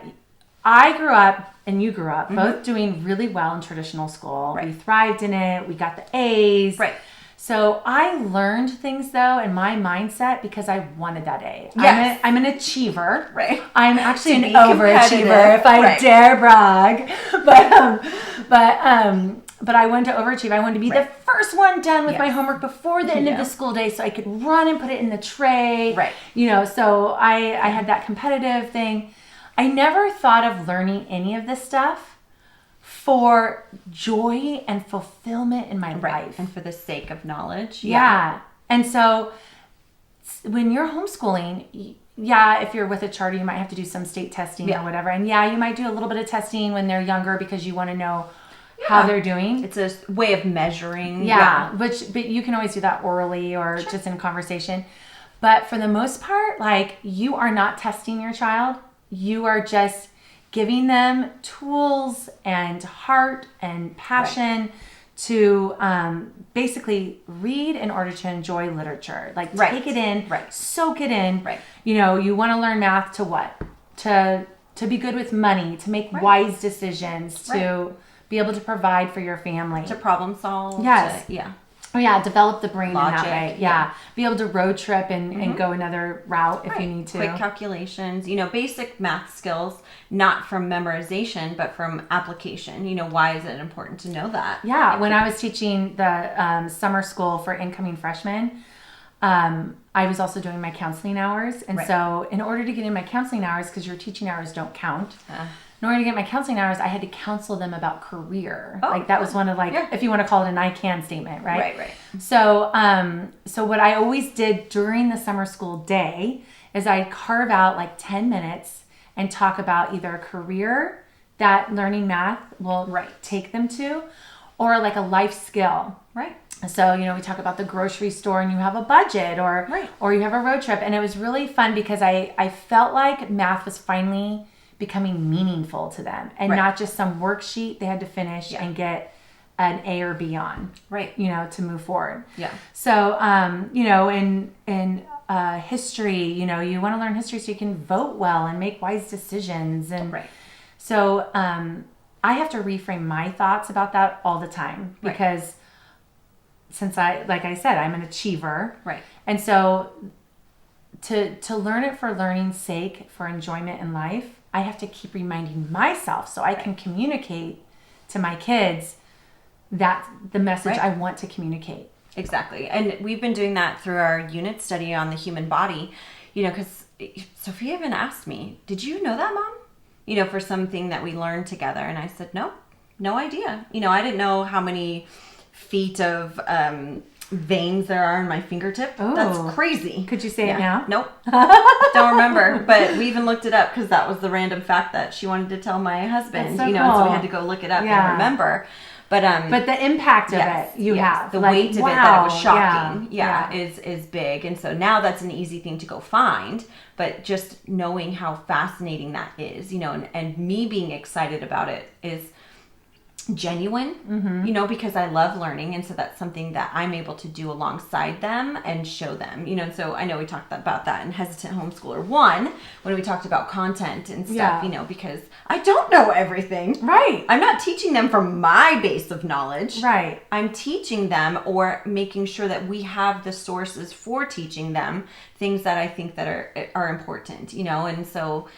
I grew up, and you grew up, both doing really well in traditional school. We thrived in it. We got the A's. Right. So I learned things, though, in my mindset because I wanted that A. Yes. I'm an achiever. Right. I'm actually an overachiever, if I dare brag. But I wanted to overachieve. I wanted to be the first one done with my homework before the end of the school day so I could run and put it in the tray. Right. You know, so I had that competitive thing. I never thought of learning any of this stuff for joy and fulfillment in my life. And for the sake of knowledge. Yeah. And so when you're homeschooling, if you're with a charter, you might have to do some state testing or whatever. And you might do a little bit of testing when they're younger because you want to know how they're doing. It's a way of measuring. But you can always do that orally or just in conversation. But for the most part, like, you are not testing your child. You are just giving them tools and heart and passion to basically read in order to enjoy literature. Like, take it in, soak it in. Right. You know, you want to learn math to what? To be good with money, to make wise decisions, to be able to provide for your family. To problem solve. Yes. Develop the brain Logic, in that way. Be able to road trip and go another route if you need to. Quick calculations, basic math skills, not from memorization, but from application. Why is it important to know that? Yeah, when I was teaching the summer school for incoming freshmen, I was also doing my counseling hours. And so in order to get in my counseling hours, because your teaching hours don't count, in order to get my counseling hours, I had to counsel them about career. That was one of if you want to call it an I can statement, right? Right. So, so what I always did during the summer school day is I'd carve out 10 minutes and talk about either a career that learning math will take them to, or a life skill. Right. So, we talk about the grocery store and you have a budget or you have a road trip. And it was really fun because I felt like math was finally becoming meaningful to them and not just some worksheet they had to finish and get an A or B on, to move forward. Yeah. So, in history, you want to learn history so you can vote well and make wise decisions. And so I have to reframe my thoughts about that all the time because since like I said, I'm an achiever. Right. And so to learn it for learning's sake, for enjoyment in life, I have to keep reminding myself so I can communicate to my kids that the message I want to communicate. Exactly. And we've been doing that through our unit study on the human body, because Sophia even asked me, did you know that, Mom? For something that we learned together. And I said, no idea. I didn't know how many feet of veins there are in my fingertip. Oh, that's crazy. Could you say it now? Nope. Don't remember. But we even looked it up because that was the random fact that she wanted to tell my husband. So cool. And so we had to go look it up and remember. But the impact of it you have. The weight of it, that it was shocking. Is big. And so now that's an easy thing to go find. But just knowing how fascinating that is, and me being excited about it is genuine, you know, because I love learning. And so that's something that I'm able to do alongside them and show them, you know. And so I know we talked about that in Hesitant Homeschooler 1 when we talked about content and stuff, you know, because I don't know everything. Right. I'm not teaching them from my base of knowledge. Right. I'm teaching them or making sure that we have the sources for teaching them things that I think that are important, you know. And so,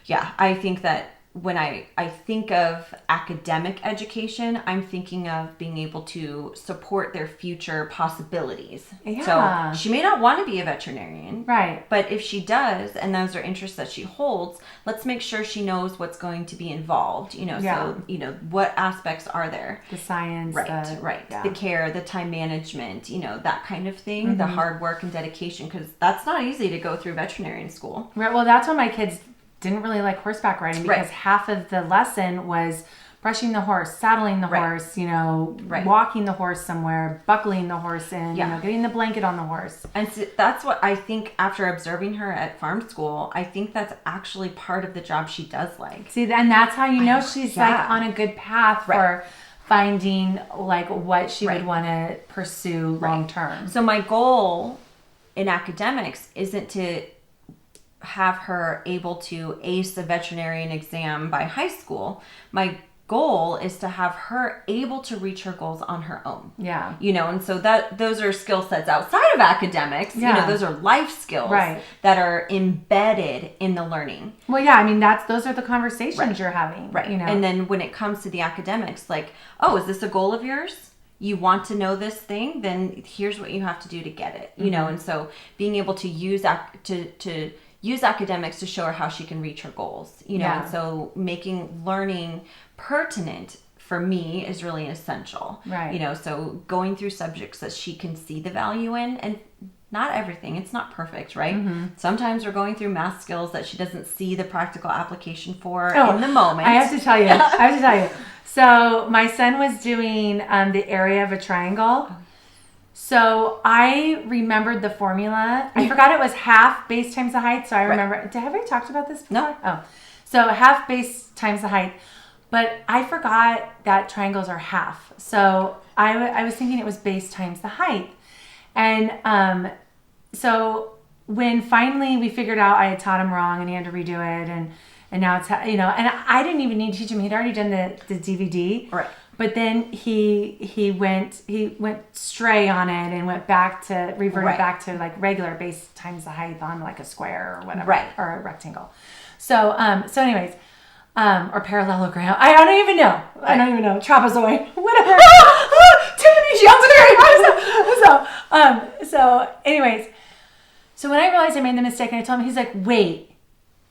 yeah, I think that when I think of academic education, I'm thinking of being able to support their future possibilities. Yeah. So she may not want to be a veterinarian. Right. But if she does, and those are interests that she holds, let's make sure she knows what's going to be involved. You know, so, you know, what aspects are there? The science. Right. Yeah. The care, the time management, you know, that kind of thing, the hard work and dedication, because that's not easy to go through veterinarian school. Right. Well, that's when my kids didn't really like horseback riding because half of the lesson was brushing the horse, saddling the horse, you know, walking the horse somewhere, buckling the horse in, you know, getting the blanket on the horse. And so that's what I think after observing her at farm school, I think that's actually part of the job she does like. See, and that's how you know she's like on a good path for finding like what she would want to pursue long term. So my goal in academics isn't to have her able to ace a veterinarian exam by high school. My goal is to have her able to reach her goals on her own. Yeah. You know, and so that those are skill sets outside of academics. Yeah. You know, those are life skills that are embedded in the learning. Well, yeah, I mean, those are the conversations you're having. Right. You know? And then when it comes to the academics, like, oh, is this a goal of yours? You want to know this thing? Then here's what you have to do to get it. You know, and so being able to use use academics to show her how she can reach her goals, you know, and so making learning pertinent for me is really essential, right? You know, so going through subjects that she can see the value in, and not everything, it's not perfect, right? Sometimes we're going through math skills that she doesn't see the practical application for in the moment. I have to tell you, so my son was doing the area of a triangle. So I remembered the formula. I forgot it was half base times the height. So I remember. Have I talked about this before? No. Oh, so half base times the height. But I forgot that triangles are half. So I was thinking it was base times the height. And so when finally we figured out I had taught him wrong and he had to redo it, and now it's, you know, and I didn't even need to teach him. He'd already done the DVD. Right. But then he went stray on it and went back to reverted back to like regular base times the height on like a square or whatever, or a rectangle. So anyways, or parallelogram. I don't even know. I don't even know. Trapezoid, whatever. Tiffany Young. So anyways, so when I realized I made the mistake and I told him, he's like, "Wait,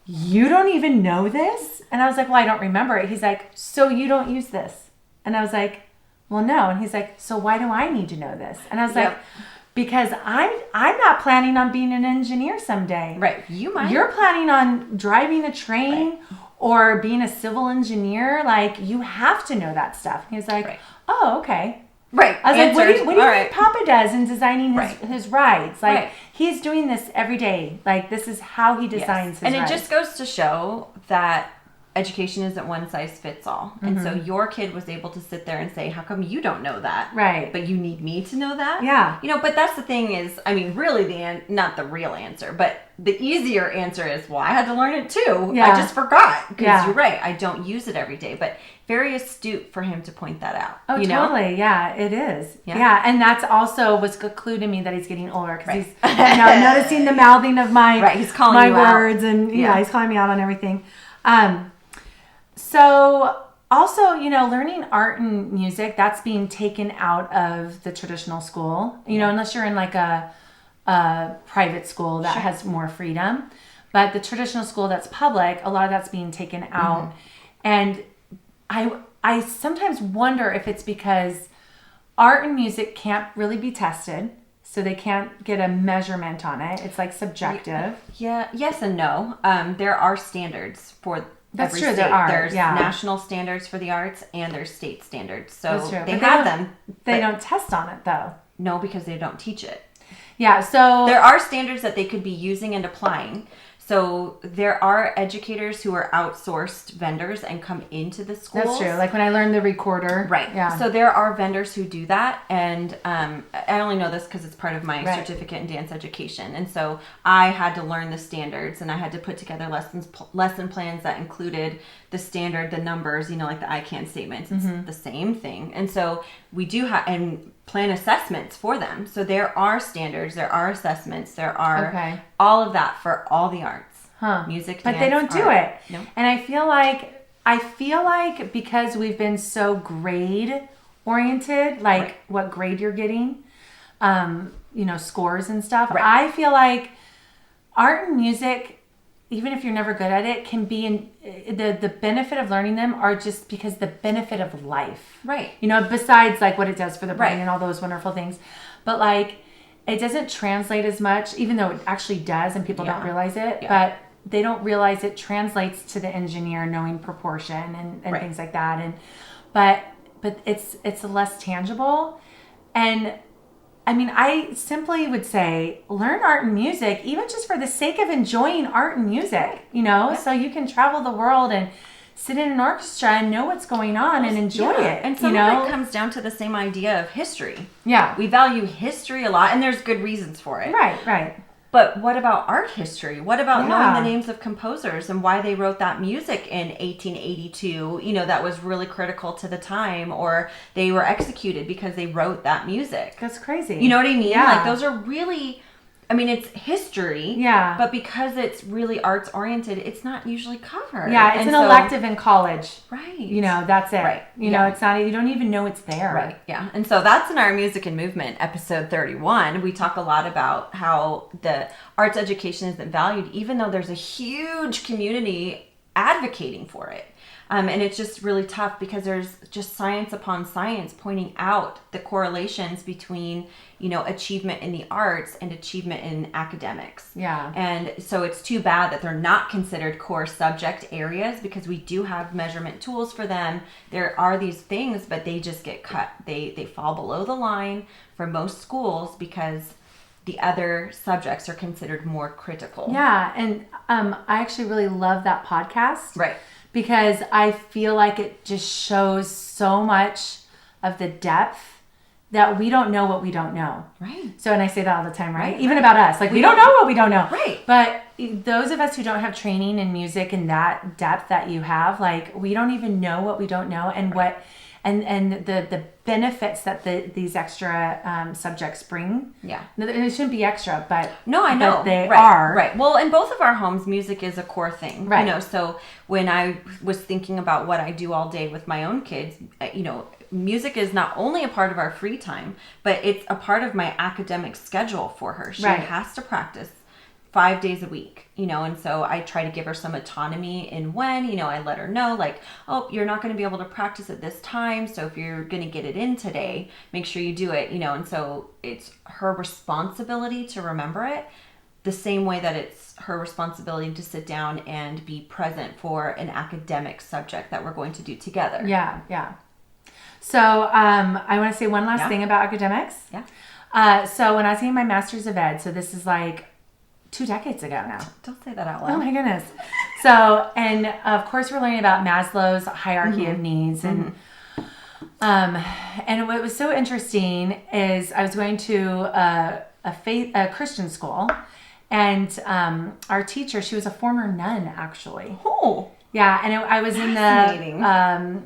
you don't even know this?" And I was like, "Well, I don't remember it." He's like, "So you don't use this?" And I was like, "Well, no." And he's like, "So why do I need to know this?" And I was like, "Because I'm not planning on being an engineer someday." Right. You might. You're planning on driving a train or being a civil engineer. Like, you have to know that stuff. He was like, "Oh, okay." Right. I was like, what do you think Papa does in designing his rides? Like, he's doing this every day. Like, this is how he designs his rides. And it just goes to show that education isn't one size fits all. And so your kid was able to sit there and say, how come you don't know that? Right. But you need me to know that? Yeah. You know, but that's the thing is, I mean, really not the real answer, but the easier answer is, well, I had to learn it too. Yeah. I just forgot. Because you're right. I don't use it every day. But very astute for him to point that out. Oh, you totally. know? Yeah, it is. Yeah. And that's also was a clue to me that he's getting older because he's noticing the mouthing of my, he's calling my you words out. And he's calling me out on everything. So also, you know, learning art and music, that's being taken out of the traditional school, you know, unless you're in like a private school that has more freedom. But the traditional school that's public, a lot of that's being taken out. And I sometimes wonder if it's because art and music can't really be tested. So they can't get a measurement on it. It's like subjective. Yeah. Yes and no. There are standards for That's every true. state. There are. There's national standards for the arts and there's state standards. So That's true. they But have them. They don't test on it though. No, because they don't teach it. Yeah. So there are standards that they could be using and applying. So there are educators who are outsourced vendors and come into the schools. That's true. Like when I learned the recorder. Right. Yeah. So there are vendors who do that. And I only know this because it's part of my certificate in dance education. And so I had to learn the standards, and I had to put together lesson plans that included the standard, the numbers, like the I can statements. It's the same thing. And so we do have, and plan assessments for them. So there are standards, there are assessments, there are all of that for all the arts. Music, but dance, they don't do art. it. No. And I feel like because we've been so grade oriented, like what grade you're getting, scores and stuff. Right. I feel like art and music, even if you're never good at it, can be the benefit of learning them are just because the benefit of life. Right. Besides like what it does for the brain Right. and all those wonderful things. But like it doesn't translate as much, even though it actually does and people don't realize it. Yeah. But they don't realize it translates to the engineer knowing proportion and things like that. And but it's less tangible. And I mean, I simply would say learn art and music, even just for the sake of enjoying art and music, so you can travel the world and sit in an orchestra and know what's going on and enjoy it. And some of it comes down to the same idea of history. Yeah. We value history a lot, and there's good reasons for it. Right. But what about art history? What about knowing the names of composers and why they wrote that music in 1882, that was really critical to the time, or they were executed because they wrote that music? That's crazy. You know what I mean? Yeah. Like those are really, it's history. Yeah. But because it's really arts oriented, it's not usually covered. Yeah, it's an elective in college. Right. That's it. Right. It's not, you don't even know it's there. Right. Yeah. And so that's in our Music and Movement episode 31. We talk a lot about how the arts education isn't valued, even though there's a huge community advocating for it. And it's just really tough because there's just science upon science pointing out the correlations between, achievement in the arts and achievement in academics. Yeah. And so it's too bad that they're not considered core subject areas, because we do have measurement tools for them. There are these things, but they just get cut. They fall below the line for most schools because the other subjects are considered more critical. Yeah. And I actually really love that podcast. Right. Because I feel like it just shows so much of the depth that we don't know what we don't know. Right. So, and I say that all the time, right? Even about us. Like, we don't know what we don't know. Right. But those of us who don't have training in music and that depth that you have, like, we don't even know what we don't know, and what, and the benefits that these extra subjects bring. Yeah. It shouldn't be extra, but no, I know but they are. Right. Well, in both of our homes, music is a core thing. Right. So when I was thinking about what I do all day with my own kids, music is not only a part of our free time, but it's a part of my academic schedule for her. She has to practice 5 days a week, and so I try to give her some autonomy in when, I let her know, like, oh, you're not going to be able to practice at this time, so if you're going to get it in today, make sure you do it, and so it's her responsibility to remember it, the same way that it's her responsibility to sit down and be present for an academic subject that we're going to do together. Yeah. So I want to say one last thing about academics. Yeah. So when I was getting my master's of ed, so this is like 2 decades ago now. Don't say that out loud. Oh my goodness. So, and of course we're learning about Maslow's hierarchy of needs. And and what was so interesting is I was going to a Christian school, and our teacher, she was a former nun, actually. Oh. Yeah, and I was in the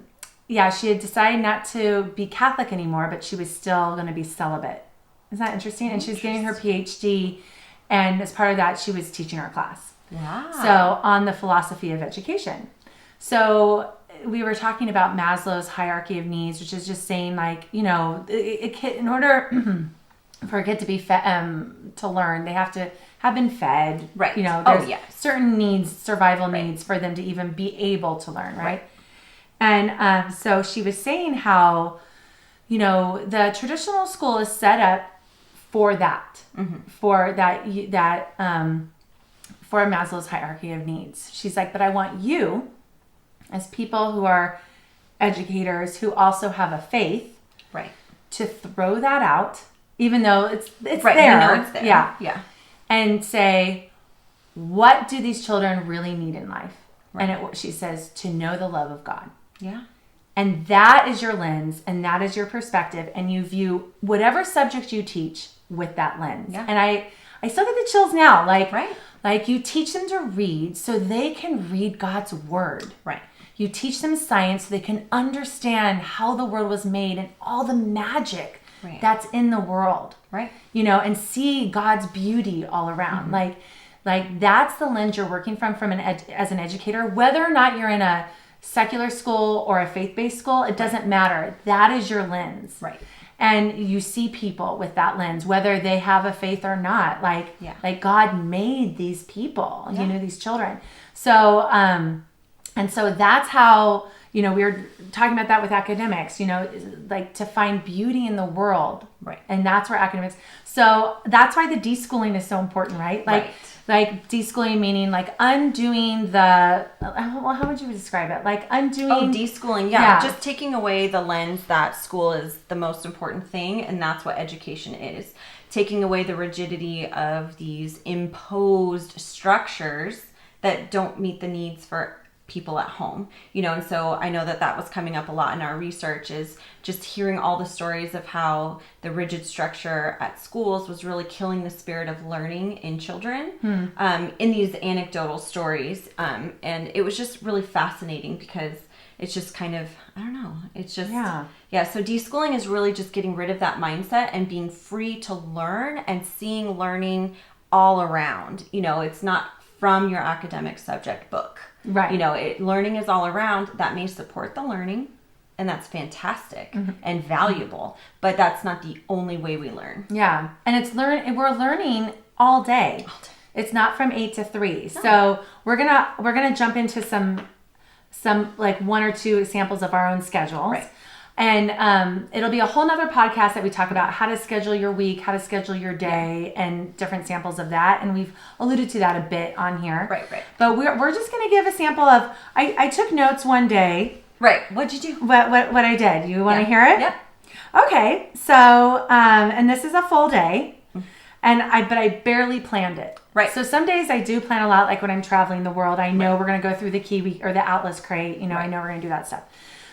she had decided not to be Catholic anymore, but she was still going to be celibate. Isn't that interesting? And she was getting her PhD, and as part of that, she was teaching our class. Wow. So on the philosophy of education. So we were talking about Maslow's hierarchy of needs, which is just saying, like, in order for a kid to be to learn, they have to have been fed. Right. There's certain needs, survival needs, for them to even be able to learn. Right. And so she was saying how, the traditional school is set up for that, for Maslow's hierarchy of needs. She's like, but I want you, as people who are educators who also have a faith, right, to throw that out, even though it's right, there. You know it's there. Yeah. And say, what do these children really need in life? Right. And she says, to know the love of God. Yeah. And that is your lens, and that is your perspective, and you view whatever subject you teach with that lens. Yeah. And I still get the chills now. Like, Right. like you teach them to read so they can read God's word. Right. You teach them science so they can understand how the world was made and all the magic Right. that's in the world. Right. You know, and see God's beauty all around. Like that's the lens you're working from as an educator, whether or not you're in a secular school or a faith-based school, it doesn't matter. That is your lens. Right. And you see people with that lens, whether they have a faith or not. Like God made these people, you know, these children. So, and so that's how, you know, we were talking about that with academics, you know, like to find beauty in the world. Right. And that's where academics, so that's why the deschooling is so important, right? Like deschooling meaning like undoing the, well, how would you describe it? Like undoing. Oh, deschooling. Yeah. Just taking away the lens that school is the most important thing. And that's what education is. Taking away the rigidity of these imposed structures that don't meet the needs for people at home, you know. And so I know that was coming up a lot in our research, is just hearing all the stories of how the rigid structure at schools was really killing the spirit of learning in children, in these anecdotal stories. And it was just really fascinating because it's just kind of, I don't know, it's just, so deschooling is really just getting rid of that mindset and being free to learn and seeing learning all around. You know, it's not from your academic subject book. Right. You know, learning is all around. That may support the learning, and that's fantastic and valuable, but that's not the only way we learn. Yeah. And we're learning all day. It's not from 8 to 3. No. So we're gonna jump into some like 1 or 2 examples of our own schedules. Right. And it'll be a whole nother podcast that we talk about how to schedule your week, how to schedule your day, and different samples of that. And we've alluded to that a bit on here. Right. But we're just going to give a sample of, I took notes one day. Right. What'd you do? What I did. You want to hear it? Yep. Okay. So, and this is a full day, but I barely planned it. Right. So some days I do plan a lot, like when I'm traveling the world. I know we're going to go through the Kiwi or the Atlas Crate. You know, I know we're going to do that stuff.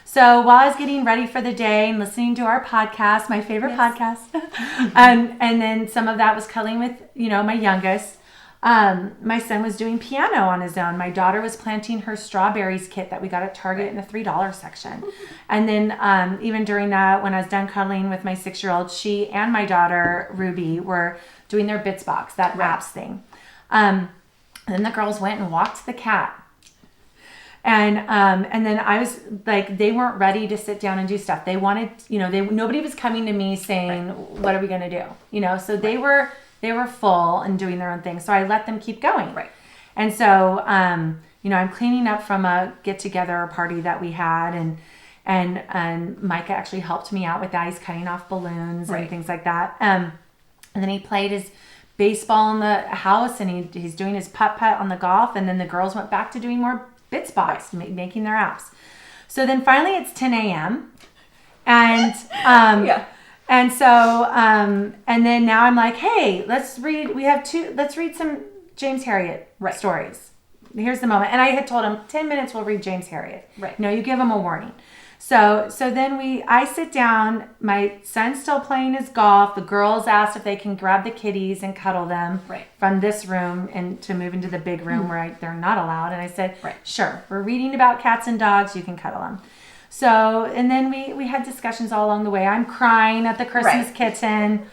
So while I was getting ready for the day and listening to our podcast, my favorite podcast, and then some of that was cuddling with, you know, my youngest, my son was doing piano on his own. My daughter was planting her strawberries kit that we got at Target in the $3 section. And then even during that, when I was done cuddling with my 6-year-old, she and my daughter, Ruby, were doing their Bits box, that apps thing. And then the girls went and walked the cat. And then I was like, they weren't ready to sit down and do stuff. They wanted, you know, nobody was coming to me saying, what are we going to do? You know, so they were full and doing their own thing. So I let them keep going. Right. And so, you know, I'm cleaning up from a get together or party that we had, and Micah actually helped me out with that. He's cutting off balloons and things like that. And then he played his baseball in the house, and he's doing his putt-putt on the golf. And then the girls went back to doing more Bits box, making their apps. So then finally it's 10 a.m. And and so and then now I'm like, hey, let's read some James Harriet stories. Here's the moment. And I had told him 10 minutes we'll read James Harriet. Right. No, you give him a warning. So then I sit down, my son's still playing his golf. The girls asked if they can grab the kitties and cuddle them from this room and to move into the big room where they're not allowed. And I said, sure, we're reading about cats and dogs. You can cuddle them. So, and then we had discussions all along the way. I'm crying at the Christmas kitten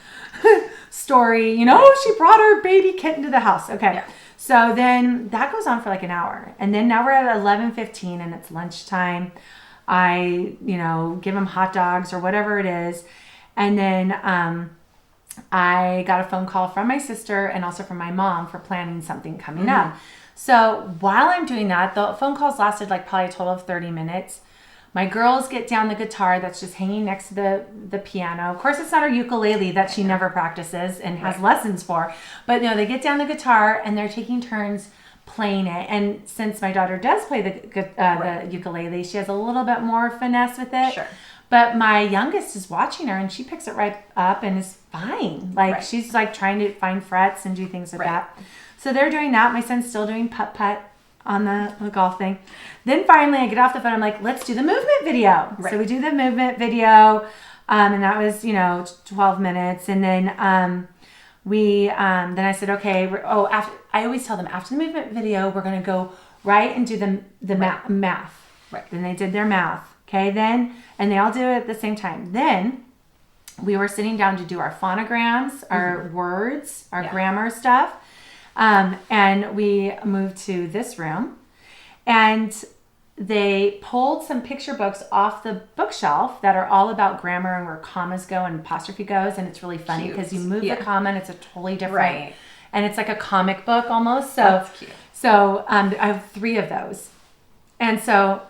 story. You know, she brought her baby kitten to the house. Okay. Yeah. So then that goes on for like an hour. And then now we're at 11:15 and it's lunchtime. I, you know, give them hot dogs or whatever it is. And then I got a phone call from my sister and also from my mom for planning something coming up. So while I'm doing that, the phone calls lasted like probably a total of 30 minutes. My girls get down the guitar that's just hanging next to the piano. Of course, it's not her ukulele that she never practices and has lessons for. But, you know, they get down the guitar and they're taking turns playing it. And since my daughter does play the ukulele, she has a little bit more finesse with it. Sure. But my youngest is watching her and she picks it right up and is fine. Like she's like trying to find frets and do things with that. So they're doing that. My son's still doing putt-putt on the golf thing. Then finally I get off the phone. I'm like, let's do the movement video. Right. So we do the movement video. And that was, 12 minutes. And then then I said, okay, I always tell them after the movement video, we're going to go right and do the math. Right. Then they did their math. Okay. And they all do it at the same time. Then we were sitting down to do our phonograms, our words, our grammar stuff. And we moved to this room, and they pulled some picture books off the bookshelf that are all about grammar and where commas go and apostrophe goes. And it's really funny because you move the comma and it's a totally different, and it's like a comic book almost. So that's cute. So I have 3 of those. And so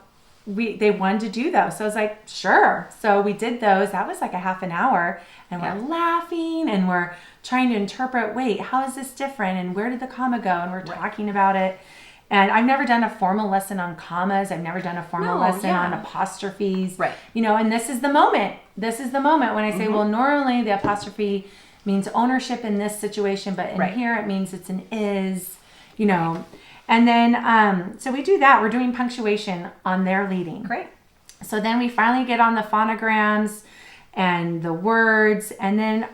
they wanted to do those. So I was like, sure. So we did those. That was like a half an hour, and we're laughing and we're trying to interpret, wait, how is this different? And where did the comma go? And we're talking about it. And I've never done a formal lesson on commas. I've never done a formal lesson on apostrophes. Right. And this is the moment. This is the moment when I say, well, normally the apostrophe means ownership in this situation, but in here it means it's an is, And then, so we do that. We're doing punctuation on their leading. Great. So then we finally get on the phonograms and the words, and then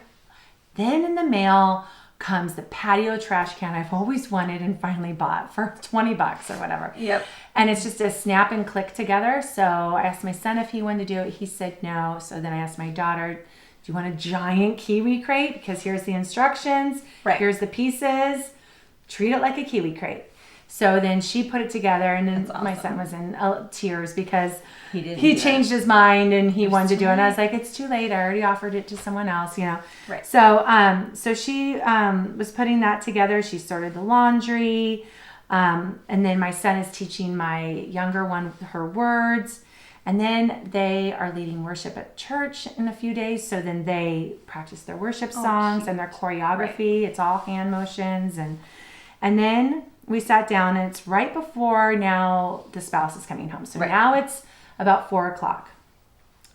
in the mail comes the patio trash can I've always wanted and finally bought for $20 or whatever. Yep. And it's just a snap and click together. So I asked my son if he wanted to do it. He said no. So then I asked my daughter, do you want a giant kiwi crate? Because here's the instructions. Right. Here's the pieces. Treat it like a kiwi crate. So then she put it together, and then my son was in tears because he changed his mind and he wanted to do it. And I was like, it's too late. I already offered it to someone else, Right. So she was putting that together. She sorted the laundry. And then my son is teaching my younger one her words. And then they are leading worship at church in a few days. So then they practice their worship songs and their choreography. Right. It's all hand motions. And then we sat down, and it's right before now the spouse is coming home. So now it's about 4:00.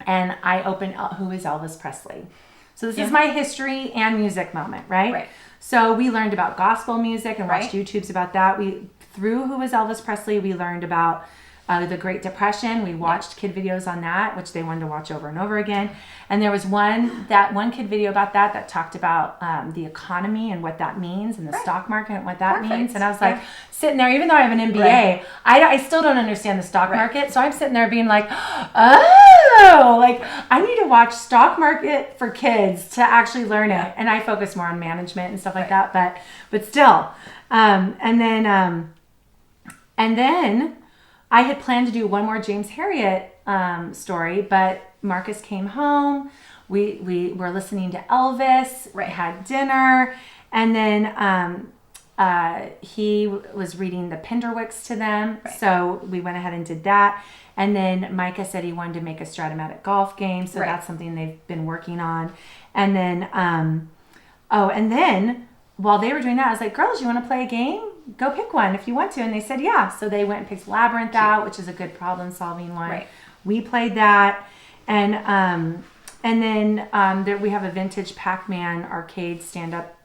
And I open Who is Elvis Presley? So this is my history and music moment, right? So we learned about gospel music and watched YouTubes about that. Through Who is Elvis Presley, we learned about the Great Depression. We watched kid videos on that, which they wanted to watch over and over again. And there was one kid video about that talked about the economy and what that means, and the stock market and what that means. And I was like sitting there, even though I have an MBA, I still don't understand the stock market. So I'm sitting there being like, I need to watch stock market for kids to actually learn it. And I focus more on management and stuff like that, but still. And then I had planned to do one more James Harriet story, but Marcus came home. We were listening to Elvis, had dinner, and then he was reading the Pinderwicks to them. Right. So we went ahead and did that. And then Micah said he wanted to make a Stratomatic golf game, so that's something they've been working on. And then, and then while they were doing that, I was like, girls, you want to play a game? Go pick one if you want to. And they said, yeah. So they went and picked Labyrinth out, which is a good problem-solving one. Right. We played that. And then there we have a vintage Pac-Man arcade stand-up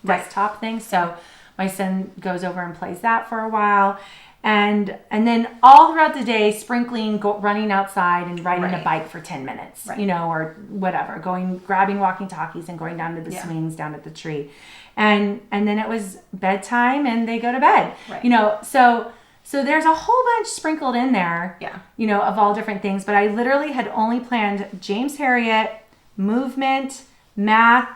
desktop thing. So my son goes over and plays that for a while. And then all throughout the day, sprinkling, running outside and riding a bike for 10 minutes, or whatever, grabbing walkie-talkies and going down to the swings down at the tree. And then it was bedtime and they go to bed, so there's a whole bunch sprinkled in there, of all different things. But I literally had only planned James Harriet, movement, math,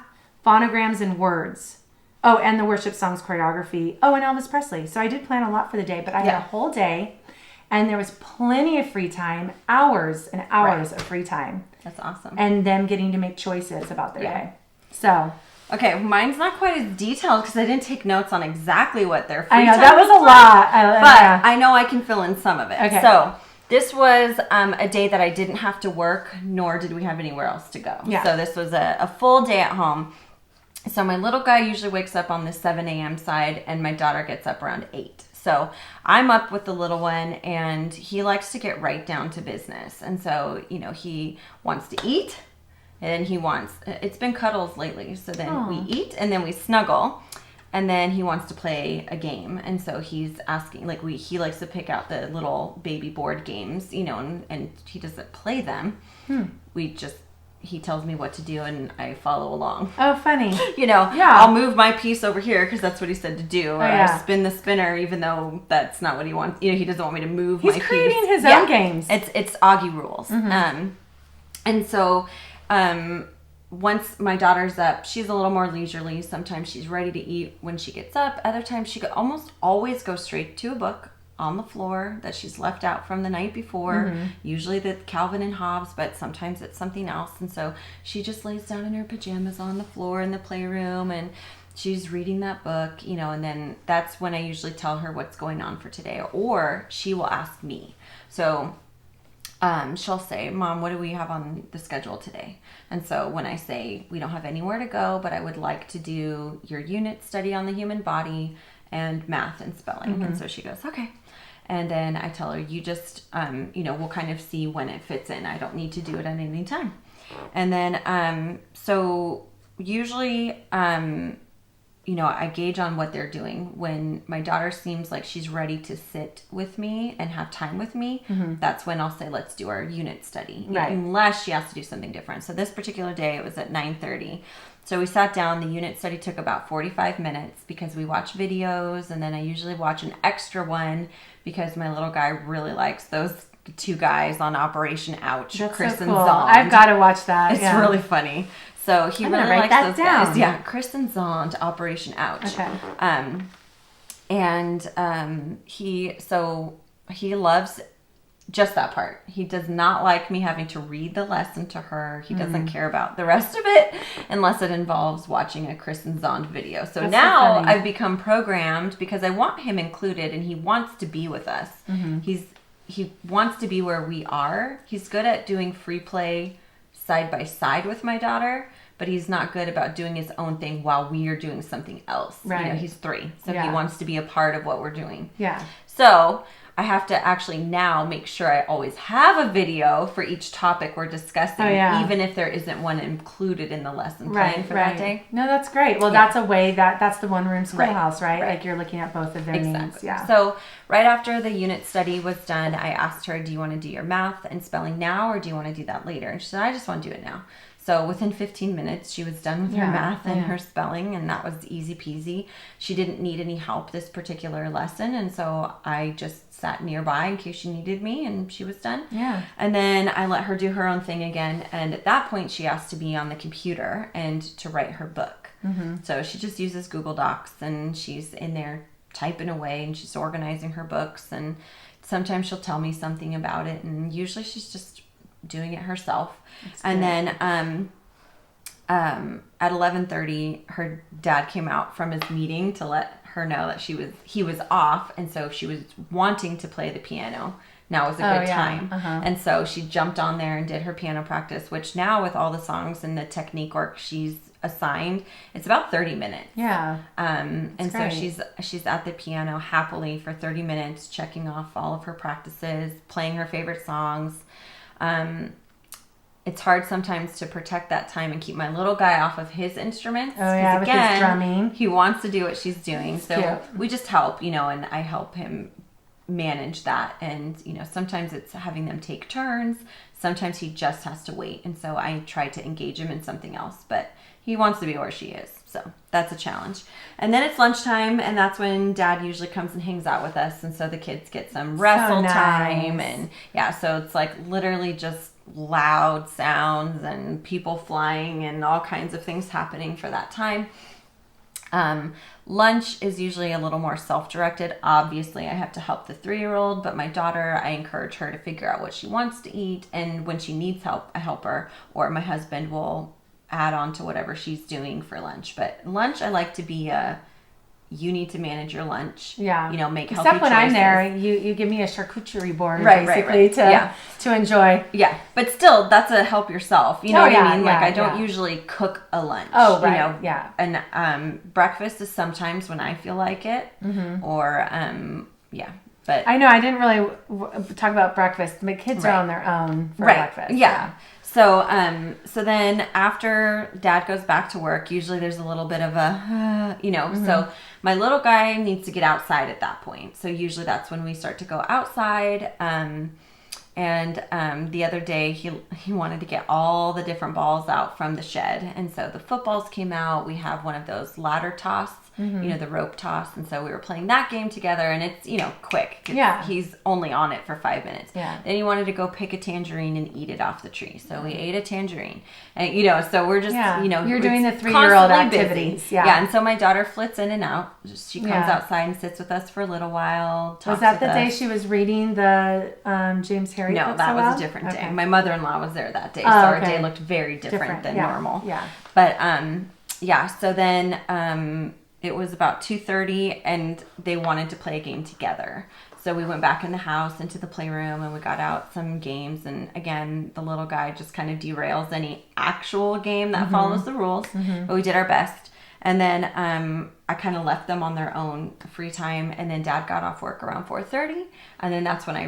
phonograms, and words. Oh, and the worship songs choreography. Oh, and Elvis Presley. So I did plan a lot for the day, but I had a whole day, and there was plenty of free time, hours and hours of free time. That's awesome. And them getting to make choices about their day. So. Okay, mine's not quite as detailed because I didn't take notes on exactly what their free time was. I know, that was a lot. But I know I can fill in some of it. Okay. So this was a day that I didn't have to work, nor did we have anywhere else to go. Yeah. So this was a full day at home. So my little guy usually wakes up on the 7 a.m. side, and my daughter gets up around 8. So I'm up with the little one, and he likes to get right down to business. And so, he wants to eat, and it's been cuddles lately. So then we eat, and then we snuggle. And then he wants to play a game. And so he's asking, like, he likes to pick out the little baby board games, you know, and he doesn't play them. He tells me what to do and I follow along. Oh, funny. You know, I'll move my piece over here because that's what he said to do. Or I spin the spinner even though that's not what he wants. You know, he doesn't want me to move my piece. He's creating his own games. It's Augie rules. And so once my daughter's up, she's a little more leisurely. Sometimes she's ready to eat when she gets up. Other times she almost always goes straight to a book on the floor that she's left out from the night before. Usually the Calvin and Hobbes, but sometimes it's something else. And so she just lays down in her pajamas on the floor in the playroom and she's reading that book, you know, and then that's when I usually tell her what's going on for today. Or she will ask me. So she'll say, Mom, what do we have on the schedule today? And so when I say we don't have anywhere to go, but I would like to do your unit study on the human body and math and spelling. And so she goes, okay. And then I tell her, you just, you know, we'll kind of see when it fits in. I don't need to do it at any time. And then, so usually, you know, I gauge on what they're doing. When my daughter seems like she's ready to sit with me and have time with me, that's when I'll say, let's do our unit study. Right. Unless she has to do something different. So this particular day, it was at 9:30. So we sat down. The unit study took about 45 minutes because we watch videos. And then I usually watch an extra one because my little guy really likes those two guys on Operation Ouch, That's Chris so and cool. Zond. I've got to watch that. It's really funny. So he really likes those guys. Yeah, Chris and Zond, Operation Ouch. Okay. He loves just that part. He does not like me having to read the lesson to her. He doesn't care about the rest of it unless it involves watching a Chris and Zond video. So That's now so funny. I've become programmed because I want him included and he wants to be with us. He wants to be where we are. He's good at doing free play side by side with my daughter, but he's not good about doing his own thing while we are doing something else. Right. You know, he's 3, so he wants to be a part of what we're doing. Yeah. So I have to actually now make sure I always have a video for each topic we're discussing, even if there isn't one included in the lesson plan for that day. No, that's great. Well, that's a way that's the one room schoolhouse, right? Like you're looking at both of their needs. Yeah. So right after the unit study was done, I asked her, do you want to do your math and spelling now or do you want to do that later? And she said, I just want to do it now. So within 15 minutes, she was done with her math and her spelling, and that was easy peasy. She didn't need any help this particular lesson, and so I just sat nearby in case she needed me, and she was done. Yeah. And then I let her do her own thing again, and at that point, she asked to be on the computer and to write her book. So she just uses Google Docs, and she's in there typing away, and she's organizing her books, and sometimes she'll tell me something about it, and usually she's just doing it herself. And then at 11:30 her dad came out from his meeting to let her know that he was off, and so she was wanting to play the piano. Now was a good time. And so she jumped on there and did her piano practice, which now with all the songs and the technique work she's assigned, it's about 30 minutes. Yeah. And great. so she's at the piano happily for 30 minutes, checking off all of her practices, playing her favorite songs. It's hard sometimes to protect that time and keep my little guy off of his instruments. Oh yeah, with his drumming. He wants to do what she's doing. So cute. we just help, you know, and I help him manage that. And, you know, sometimes it's having them take turns. Sometimes he just has to wait. And so I try to engage him in something else, but he wants to be where she is. So that's a challenge. And then it's lunchtime, and that's when Dad usually comes and hangs out with us. And so the kids get some wrestle time. And yeah, so it's like literally just loud sounds and people flying and all kinds of things happening for that time. Lunch is usually a little more self-directed. Obviously, I have to help the 3-year-old, but my daughter, I encourage her to figure out what she wants to eat. And when she needs help, I help her, or my husband will add on to whatever she's doing for lunch. But lunch, I like to be you need to manage your lunch. Yeah. You know, make healthy choices. Except when I'm there, you give me a charcuterie board basically to enjoy. Yeah. But still, that's a help yourself. You know what I mean? Like I don't usually cook a lunch. Oh, right. You know? Yeah. And breakfast is sometimes when I feel like it. Or But I know I didn't really talk about breakfast. My kids are on their own for breakfast. Yeah. So then after Dad goes back to work, usually there's a little bit of a, so my little guy needs to get outside at that point. So usually that's when we start to go outside. And the other day he wanted to get all the different balls out from the shed. And so the footballs came out. We have one of those ladder toss, the rope toss. And so we were playing that game together, and it's, quick. He's only on it for 5 minutes. Yeah. Then he wanted to go pick a tangerine and eat it off the tree. So we ate a tangerine. And, so we're just, You're doing the 3-year-old activities. Busy. Yeah. And so my daughter flits in and out. She comes outside and sits with us for a little while. Was that the day she was reading the James Harry? No, that was a different day. My mother-in-law was there that day, so our day looked very different than normal. Yeah. But so then it was about 2:30, and they wanted to play a game together. So we went back in the house into the playroom, and we got out some games. And again, the little guy just kind of derails any actual game that follows the rules. But we did our best. And then I kind of left them on their own free time. And then Dad got off work around 4:30. And then that's when I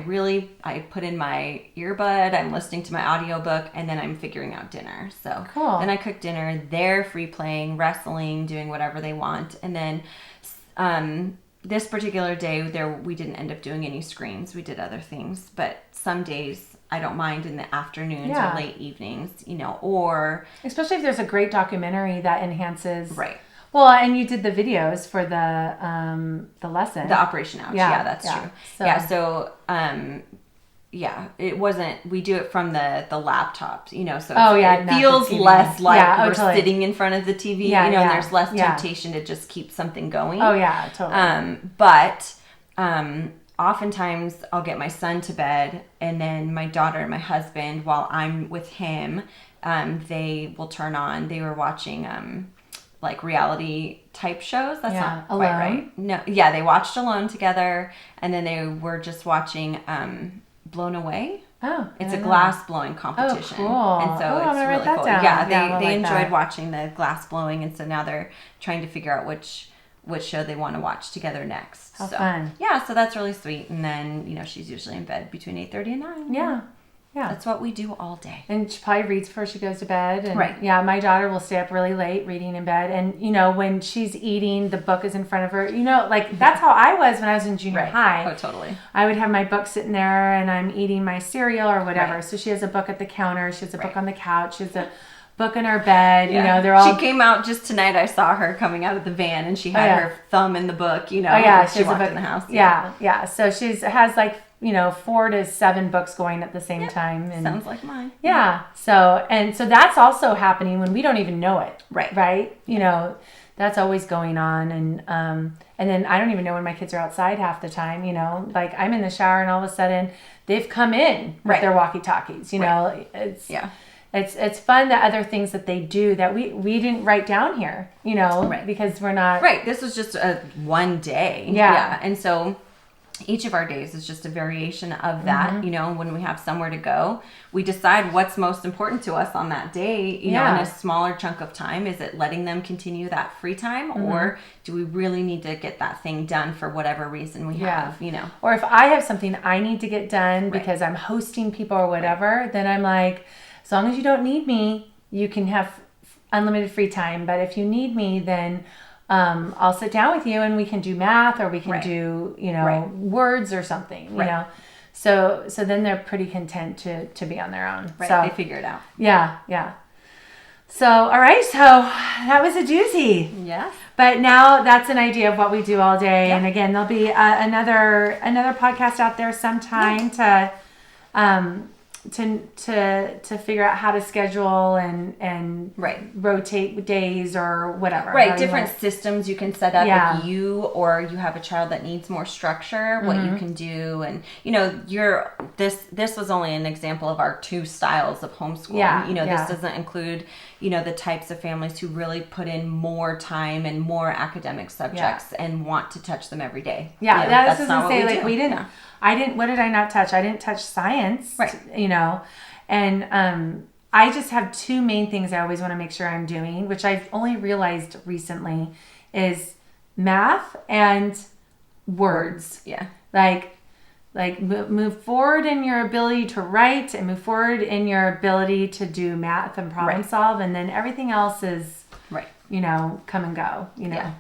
put in my earbud. I'm listening to my audiobook, and then I'm figuring out dinner. So then I cook dinner. They're free playing, wrestling, doing whatever they want. And then this particular day, we didn't end up doing any screens. We did other things. But some days I don't mind in the afternoons or late evenings, or... Especially if there's a great documentary that enhances... Right. Well, and you did the videos for the lesson. The Operation Ouch. Yeah, that's true. It wasn't... We do it from the laptops, so it feels less like we're sitting in front of the TV, and there's less temptation to just keep something going. Oh, yeah, totally. But oftentimes I'll get my son to bed, and then my daughter and my husband, while I'm with him, they will turn on... They were watching... like reality type shows. That's not quite right. No, they watched Alone together, and then they were just watching Blown Away. Oh, it's a glass blowing competition. Oh, cool. And so it's really cool. Down. Yeah, they enjoyed watching the glass blowing, and so now they're trying to figure out which show they want to watch together next. How fun. Yeah, so that's really sweet. And then, she's usually in bed between 8:30 and 9. Yeah. Yeah. That's what we do all day. And she probably reads before she goes to bed. And right. Yeah, my daughter will stay up really late reading in bed. And, when she's eating, the book is in front of her. That's how I was when I was in junior high. Oh, totally. I would have my book sitting there, and I'm eating my cereal or whatever. Right. So she has a book at the counter. She has a book on the couch. She has a book in her bed. Yeah. They're all... She came out just tonight. I saw her coming out of the van, and she had her thumb in the book, she walked in the house. Yeah. So has 4 to 7 books going at the same time. And sounds like mine. Yeah. So that's also happening when we don't even know it. Right. Right. That's always going on. And then I don't even know when my kids are outside half the time, like I'm in the shower and all of a sudden they've come in with their walkie-talkies, It's fun, the other things that they do that we didn't write down here, because we're not. Right. This was just one day. Yeah. And so each of our days is just a variation of that. When we have somewhere to go, we decide what's most important to us on that day, in a smaller chunk of time. Is it letting them continue that free time, or do we really need to get that thing done for whatever reason we have, Or if I have something I need to get done because I'm hosting people or whatever, then I'm like, as long as you don't need me, you can have unlimited free time. But if you need me, then I'll sit down with you and we can do math, or we can do, words or something, So then they're pretty content to be on their own. Right. So they figure it out. Yeah. So, all right. So that was a doozy. Yeah. But now that's an idea of what we do all day. Yeah. And again, there'll be another podcast out there sometime to figure out how to schedule and rotate days or whatever. Right, different systems you can set up if you or you have a child that needs more structure, what you can do. And, this was only an example of our 2 styles of homeschooling. Yeah, this doesn't include, the types of families who really put in more time and more academic subjects and want to touch them every day. Yeah, that's not what we do. We didn't... Yeah. What did I not touch? I didn't touch science, and I just have 2 main things I always want to make sure I'm doing, which I've only realized recently, is math and words. Yeah. Like, like move forward in your ability to write and move forward in your ability to do math and problem solve, and then everything else is come and go, Yeah.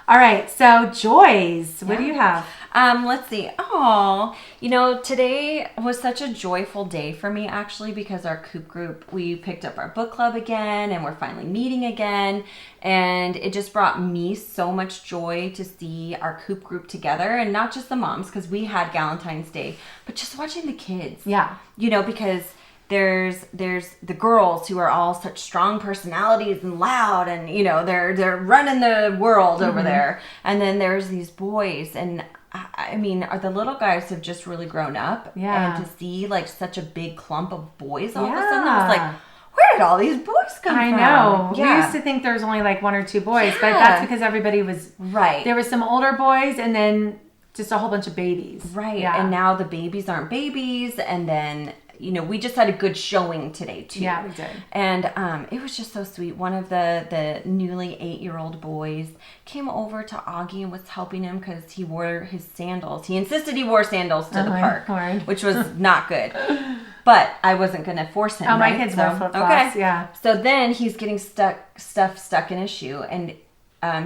All right, so joys, what do you have? Let's see. Oh, today was such a joyful day for me, actually, because our Coop group, we picked up our book club again, and we're finally meeting again. And it just brought me so much joy to see our Coop group together, and not just the moms, because we had Valentine's Day, but just watching the kids. Yeah. Because there's the girls who are all such strong personalities and loud, and they're running the world over there, and then there's these boys, and I mean, the little guys have just really grown up, and to see like such a big clump of boys all of a sudden, I was like, where did all these boys come from? I know. We used to think there was only like one or two boys, but that's because everybody was there was some older boys, and then just a whole bunch of babies, and now the babies aren't babies, and then we just had a good showing today too. Yeah, we did. And it was just so sweet. One of the newly 8-year-old boys came over to Augie and was helping him because he wore his sandals. He insisted he wore sandals to the park, which was not good. But I wasn't going to force him. Oh, my kids wear flip-flops. Yeah. So then he's getting stuff stuck in his shoe, and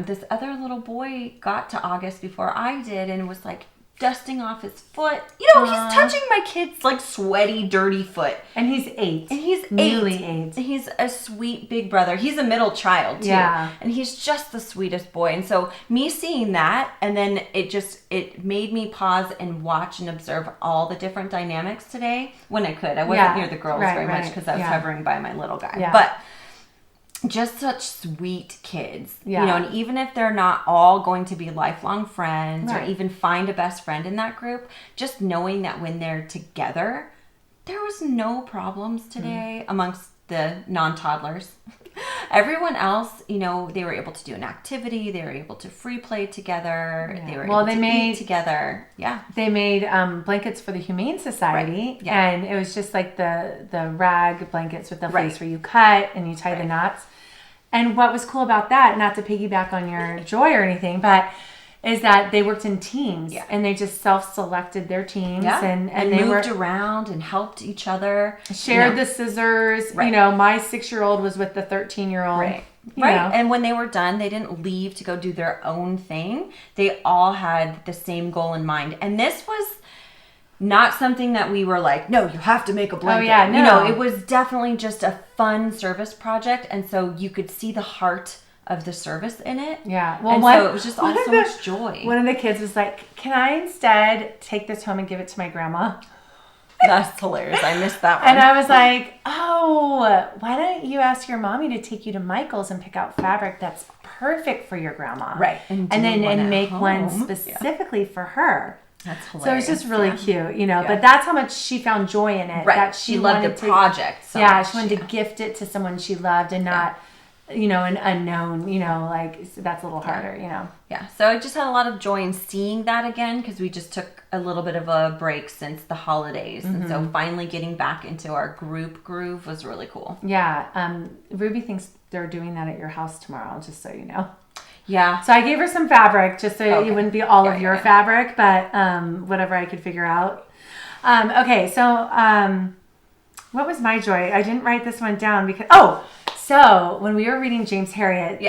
this other little boy got to August before I did, and was like dusting off his foot. He's touching my kid's like sweaty, dirty foot. And he's 8. And he's 8. Newly 8. He's a sweet big brother. He's a middle child too. Yeah. And he's just the sweetest boy. And so me seeing that, and then it made me pause and watch and observe all the different dynamics today when I could. I wasn't near the girls very much because I was hovering by my little guy. Yeah. But just such sweet kids, and even if they're not all going to be lifelong friends or even find a best friend in that group, just knowing that when they're together, there was no problems today amongst the non-toddlers. Everyone else, they were able to do an activity. They were able to free play together. Yeah. They were able to eat together. Yeah. They made blankets for the Humane Society, and it was just like the rag blankets with the place where you cut and you tie the knots. And what was cool about that, not to piggyback on your joy or anything, but is that they worked in teams, and they just self-selected their teams, and they moved around and helped each other. Shared the scissors. My 6-year-old was with the 13-year-old. Right. And when they were done, they didn't leave to go do their own thing. They all had the same goal in mind. And this was not something that we were like, no, you have to make a blanket. Oh, yeah, no. It was definitely just a fun service project. And so you could see the heart of the service in it. Yeah. Well, so it was just all so much joy. One of the kids was like, can I instead take this home and give it to my grandma? That's hilarious. I missed that one. And I was like, oh, why don't you ask your mommy to take you to Michael's and pick out fabric that's perfect for your grandma? Right. And make one specifically for her. That's hilarious. So it's just really cute, but that's how much she found joy in it. Right. That she loved the project so much. She wanted to gift it to someone she loved and not, an unknown, so that's a little harder, Yeah. So I just had a lot of joy in seeing that again because we just took a little bit of a break since the holidays. And so finally getting back into our group groove was really cool. Yeah. Ruby thinks they're doing that at your house tomorrow, just so you know. Yeah. So I gave her some fabric just so it wouldn't be all of your fabric, but whatever I could figure out. Okay, so what was my joy? I didn't write this one down because so when we were reading James Harriet,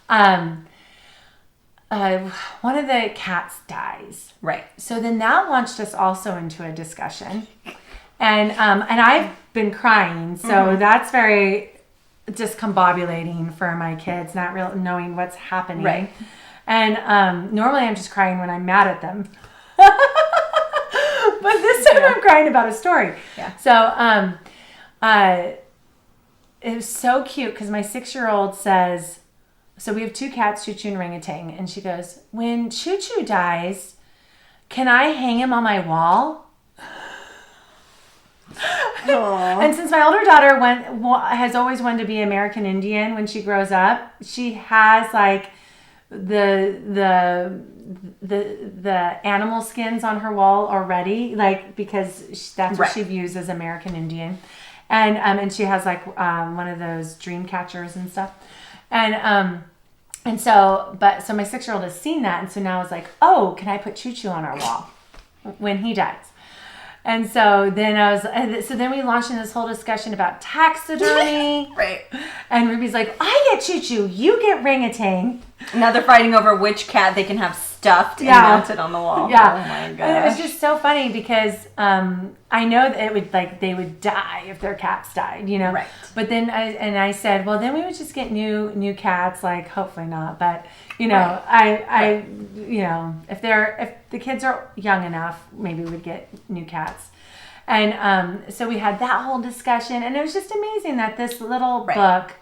one of the cats dies. Right. So then that launched us also into a discussion, and I've been crying, so that's very discombobulating for my kids, not real knowing what's happening. Right. And normally I'm just crying when I'm mad at them. But this time I'm crying about a story. Yeah. So it was so cute because my 6-year-old says, so we have 2 cats, Choo Choo and Orangutan, and she goes, when Choo Choo dies, can I hang him on my wall? And since my older daughter has always wanted to be American Indian when she grows up, she has like the animal skins on her wall already, like because that's what she views as American Indian, and she has like one of those dream catchers and stuff, so my 6-year-old has seen that, and so now it's like, oh, can I put Choo Choo on our wall? when he dies. And so then we launched into this whole discussion about taxidermy. Right. And Ruby's like, I get choo-choo, you get ring-a-tang. Now they're fighting over which cat they can have stuffed and mounted on the wall. Yeah. Oh my gosh. And it was just so funny because I know that they would die if their cats died, you know. Right. But then I said, well, then we would just get new cats, like hopefully not, but you know, I you know, if the kids are young enough, maybe we'd get new cats. And so we had that whole discussion, and it was just amazing that this little book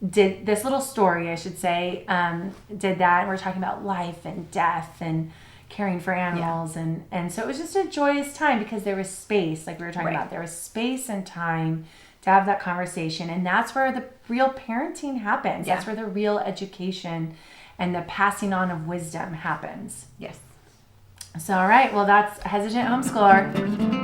did this little story, I should say, did that. And we're talking about life and death and caring for animals. And so it was just a joyous time because there was space, like we were talking about. There was space and time to have that conversation. And that's where the real parenting happens. That's where the real education and the passing on of wisdom happens. Yes. So, all right. Well, that's Hesitant Homeschooler.